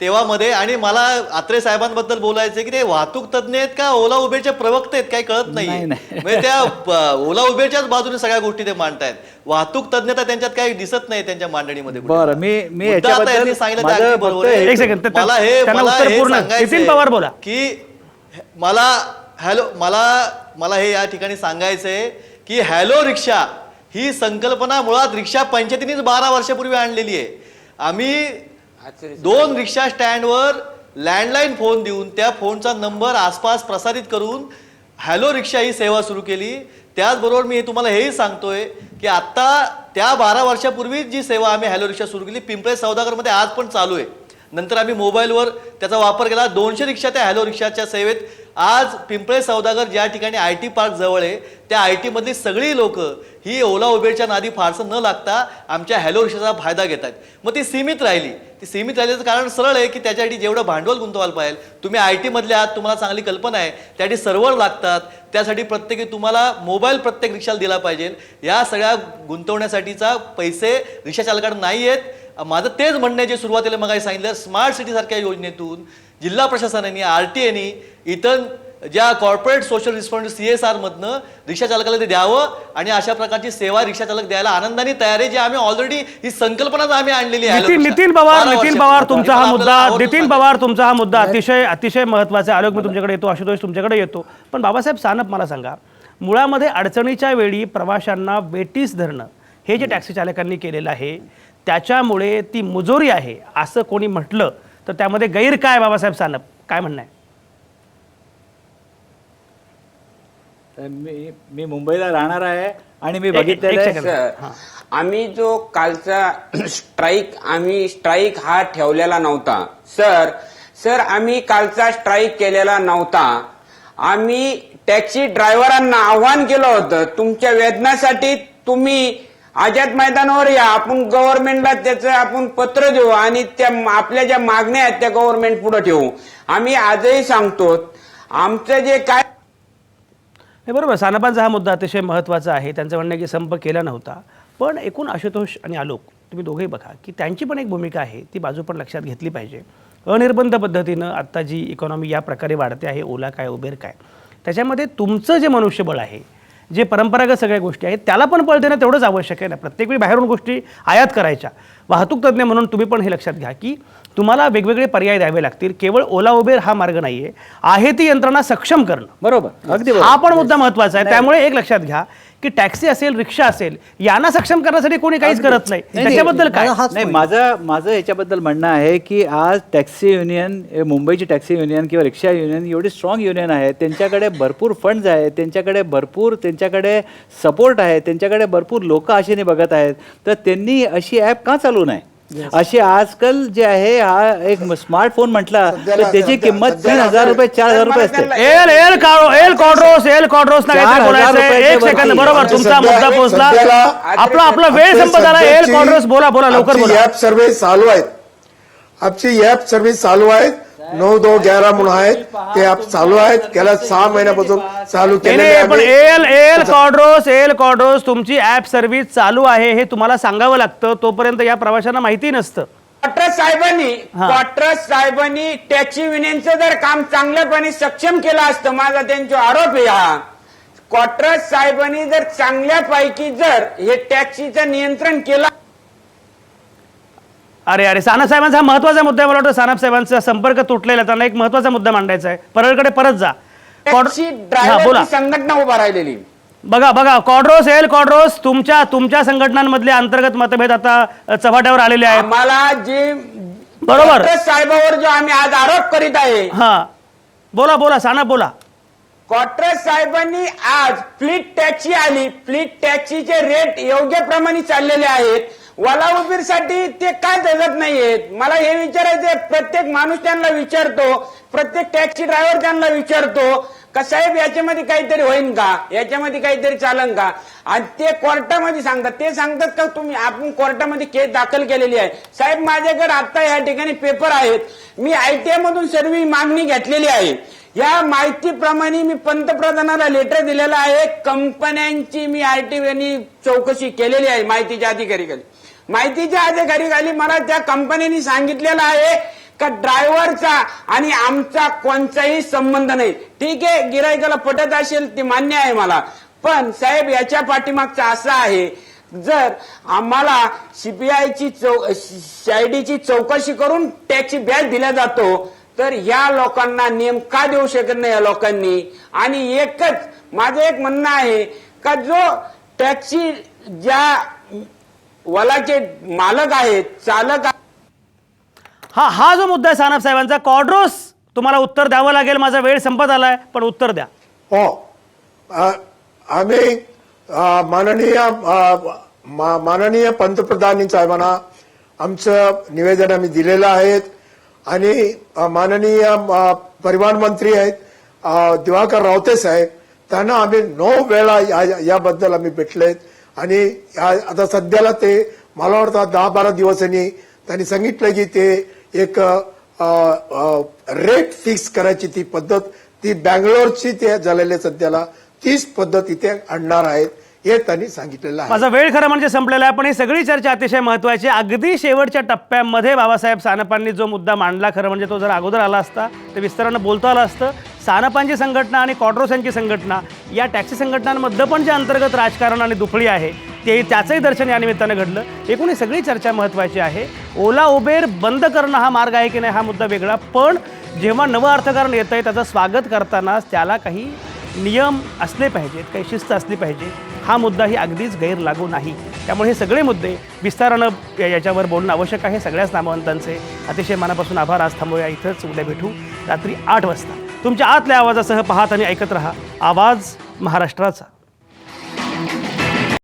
तेव्हामध्ये आणि मला आत्रे साहेबांबद्दल बोलायचं की ते वाहतूक तज्ज्ञ आहेत का ओला उबेरचे प्रवक्ते आहेत काही कळत नाही. म्हणजे त्या ओला उबेरच्याच बाजूने सगळ्या गोष्टी ते मांडतायत. वाहतूक तज्ञता त्यांच्यात काही दिसत नाही त्यांच्या मांडणीमध्ये. बरं, मी याच्याबद्दल सांगितलं बरोबर आहे. एक सेकंड, मला हे नितीन पवार बोला की मला हे या ठिकाणी सांगायचंय की हॅलो रिक्षा ही संकल्पना मुळात रिक्षा पंचायतीनेच 12 वर्षापूर्वी आणलेली आहे. आम्ही 2 रिक्षा स्टँडवर लँडलाईन फोन देऊन त्या फोनचा नंबर आसपास प्रसारित करून हॅलो रिक्षा ही सेवा सुरू केली. त्याचबरोबर मी तुम्हाला हेही सांगतोय की आत्ता त्या 12 वर्षापूर्वी जी सेवा आम्ही हॅलो रिक्षा सुरू केली पिंपळे सौदागरमध्ये आज पण चालू आहे. नंतर आम्ही मोबाईलवर त्याचा वापर केला. 200 रिक्षा त्या हॅलो रिक्षाच्या सेवेत आज पिंपळे सौदागर ज्या ठिकाणी IT पार्क जवळ आहे त्या IT मधली सगळी लोक ही ओला उबेरच्या नादी फारसं न लागता आमच्या हॅलो रिक्षाचा फायदा घेत आहेत. मग ती सीमित राहिल्याचं कारण सरळ आहे की त्याच्यासाठी जेवढं भांडवल गुंतवायला पाहिजे. तुम्ही IT मधले आहात, तुम्हाला चांगली कल्पना आहे, त्यासाठी सर्व्हर लागतात, त्यासाठी प्रत्येकी तुम्हाला मोबाईल प्रत्येक रिक्षाला दिला पाहिजे. या सगळ्या गुंतवण्यासाठीचा पैसे रिक्षा चालकांना नाही आहेत. माझं तेच म्हणणं जे सुरुवातीला मग सांगितलं, स्मार्ट सिटी सारख्या योजनेतून जिल्हा प्रशासनाने RTAने इतर ज्या कॉर्पोरेट सोशल रिस्पॉन्सिबिलिटी CSR मधनं रिक्षा चालकाला ते द्यावं आणि अशा प्रकारची सेवा रिक्षा चालक द्यायला आनंदाने तयार आहे. जे आम्ही ऑलरेडी ही संकल्पना आम्ही आणलेली आहे. नितीन पवार तुमचा हा मुद्दा अतिशय महत्त्वाचा आहे. आलोक मी तुमच्याकडे येतो, आशुतोष तुमच्याकडे येतो. पण बाबासाहेब सानप मला सांगा, मुळामध्ये अडचणीच्या वेळी प्रवाशांना वेटीस धरणं हे जे टॅक्सी चालकांनी केलेलं आहे त्याच्यामुळे ती मुजोरी आहे असं कोणी म्हटलं तर त्यामध्ये गैर काय? बाबासाहेब सानप काय म्हणणं आहे? मी मुंबईला राहणार आहे आणि मी बघितलेलं आम्ही जो कालचा स्ट्राईक हा ठेवलेला नव्हता सर आम्ही कालचा स्ट्राईक केलेला नव्हता. आम्ही टॅक्सी ड्रायव्हरांना आव्हान केलं होतं, तुमच्या वेदनासाठी तुम्ही आझाद मैदानावर या, आपण गव्हर्नमेंटला त्याचं आपण पत्र देऊ आणि त्या आपल्या ज्या मागण्या आहेत त्या गव्हर्नमेंट पुढे ठेवू. आम्ही आजही सांगतो आमचं जे काय हे बरोबर. सानपांचा हा मुद्दा अतिशय महत्त्वाचा आहे. त्यांचं म्हणणं की संप केला नव्हता. पण एकूण आशुतोष आणि आलोक तुम्ही दोघेही बघा की त्यांची पण एक भूमिका आहे, ती बाजू पण लक्षात घेतली पाहिजे. अनिर्बंध पद्धतीनं आत्ता जी इकॉनॉमी या प्रकारे वाढते आहे, ओला काय उबेर काय, त्याच्यामध्ये तुमचं जे मनुष्यबळ आहे, जे परंपरागत सगळ्या गोष्टी आहेत, त्याला पण पळ देणं तेवढंच आवश्यक आहे ना. प्रत्येक वेळी बाहेरून गोष्टी आयात करायच्या. वाहतूक तज्ज्ञ म्हणून तुम्ही पण हे लक्षात घ्या की तुम्हाला वेगवेगळे पर्याय द्यावे लागतील. केवळ ओला उबेर हा मार्ग नाही आहे ती यंत्रणा सक्षम करणं. बरोबर, अगदी हा बरोबर. पण मुद्दा महत्त्वाचा आहे. त्यामुळे एक लक्षात घ्या की टॅक्सी असेल, रिक्षा असेल, यांना सक्षम करण्यासाठी कोणी काहीच करत नाही. त्याच्याबद्दल काय? नाही, माझं याच्याबद्दल म्हणणं आहे की आज टॅक्सी युनियन, मुंबईची टॅक्सी युनियन किंवा रिक्षा युनियन एवढी स्ट्रॉंग युनियन आहे. त्यांच्याकडे भरपूर फंड्स आहेत, त्यांच्याकडे सपोर्ट आहे, त्यांच्याकडे भरपूर लोक आशेने बघत आहेत. तर त्यांनी अशी ॲप का चालू नाही? अशी आजकाल जे आहे, हा एक स्मार्टफोन म्हटला तर त्याची किंमत 3,000 रुपये 4,000 रुपये असते. एल कॉड्रोस ना काहीतरी बोलायचं आहे. एक सेकंद, बरोबर, तुमचा मुद्दा पोहोचला. आपला वेळ संपत आला. एल कॉड्रोस बोला लवकर बोला. ॲप सर्व्हिस चालू आहेत. आमची ॲप सर्व्हिस चालू आहेत. 9-2-11 म्हणून आहेत, ते ॲप चालू आहेत. गेल्या 6 महिन्यापासून चालू केलेले पण एल कॉड्रोस तुमची ऍप सर्व्हिस चालू आहे हे तुम्हाला सांगावं लागतं. तोपर्यंत या प्रवाशांना माहिती नसतं. क्वार्टर साहेबांनी टॅक्सी युनियनचं जर काम चांगल्यापणे सक्षम केलं असतं, माझा त्यांचा आरोप आहे हा. क्वार्टर साहेबांनी जर चांगल्यापैकी जर हे टॅक्सीचं नियंत्रण केलं. अरे सानप साहेबांचा हा महत्वाचा मुद्दा आहे. मला वाटतं सानप साहेबांचा संपर्क तुटलेला, त्यांना एक महत्वाचा मुद्दा मांडायचा आहे. परळकडे परत जा. टॅक्सी ड्रायव्हरची संघटना उभा राहिलेली. बघा कॉड्रोस तुमच्या संघटनांमधले अंतर्गत मतभेद आता चव्हाट्यावर आलेले आहेत. आम्हाला जे बरोबर साहेबावर जो आम्ही आज आरोप करीत आहे, हा बोला सानप बोला. क्वार्टर साहेबांनी आज फ्लीट टॅक्सी आली, फ्लीट टॅक्सीचे रेट योग्य प्रमाणे चाललेले आहेत. ओला उबेरसाठी ते काय देत नाहीयेत. मला हे विचारायचं, प्रत्येक माणूस त्यांना विचारतो, प्रत्येक टॅक्सी ड्रायव्हर त्यांना विचारतो का साहेब याच्यामध्ये काहीतरी होईन का, याच्यामध्ये काहीतरी चालन का, आणि ते कोर्टामध्ये सांगतात. ते सांगतात का तुम्ही आपण कोर्टामध्ये केस दाखल केलेली आहे. साहेब माझ्याकडे आता या ठिकाणी पेपर आहेत. मी ITI मधून सर्व मागणी घेतलेली आहे. या माहितीप्रमाणे मी पंतप्रधानाला लेटर दिलेलं आहे. कंपन्यांची मी RTI चौकशी केलेली आहे. माहितीच्या अधिकारी मला त्या कंपन्यांनी सांगितलेलं आहे का ड्रायव्हरचा आणि आमचा कोणताही संबंध नाही. ठीक आहे, गिरायकाला पटत असेल ते मान्य आहे मला. पण साहेब याच्या पाठीमागचं असं आहे, जर आम्हाला CBIची CIDची चौकशी करून टॅक्सी बॅच दिला जातो, तर या लोकांना नियम का देऊ शकत नाही या लोकांनी? आणि एकच माझं एक म्हणणं आहे का जो टॅक्सी ज्या ओलाचे मालक आहेत, चालक, हा जो मुद्दा आहे सानप साहेबांचा, कॉड्रोस तुम्हाला उत्तर द्यावं लागेल. माझा वेळ संपत आलाय, पण उत्तर द्या. हो, आम्ही माननीय पंतप्रधान साहेबांना आमचं निवेदन आम्ही दिलेलं आहे. आणि माननीय परिवहन मंत्री आहेत दिवाकर रावते साहेब, त्यांना आम्ही 9 वेळा याबद्दल आम्ही भेटलेत. आणि आता सध्याला ते मला वाटतं 10-12 दिवसांनी त्यांनी सांगितलं की ते एक रेट फिक्स करायची ती पद्धत, ती बँगलोरची ते झालेले सध्याला तीच पद्धत इथे आणणार आहेत हे त्यांनी सांगितलेलं आहे. माझा वेळ खरं म्हणजे संपलेला आहे, पण ही सगळी चर्चा अतिशय महत्त्वाची. अगदी शेवटच्या टप्प्यामध्ये बाबासाहेब सानपांनी जो मुद्दा मांडला, खरं म्हणजे तो जर अगोदर आला असता ते विस्तारानं बोलता आलं असतं. सानपांची संघटना आणि कॉड्रोस यांची संघटना, या टॅक्सी संघटनांमधलं पण जे अंतर्गत राजकारण आणि दुफळी आहे ते त्याचंही दर्शन या निमित्तानं घडलं. एकूण ही सगळी चर्चा महत्त्वाची आहे. ओला उबेर बंद करणं हा मार्ग आहे की नाही हा मुद्दा वेगळा, पण जेव्हा नवं अर्थकारण येतं आहे त्याचं स्वागत करताना त्याला काही नियम असले पाहिजेत, काही शिस्त असली पाहिजे. हा मुद्दाही अगदीच गैरलागू नाही. त्यामुळे हे सगळे मुद्दे विस्तारानं याच्यावर बोलणं आवश्यक आहे. सगळ्याच नामवंतांचे अतिशय मनापासून आभार. आज थांबूया इथंच. उद्या भेटू रात्री 8 वाजता. तुमच्या आतल्या आवाजासह पाहत आणि ऐकत रहा आवाज महाराष्ट्राचा.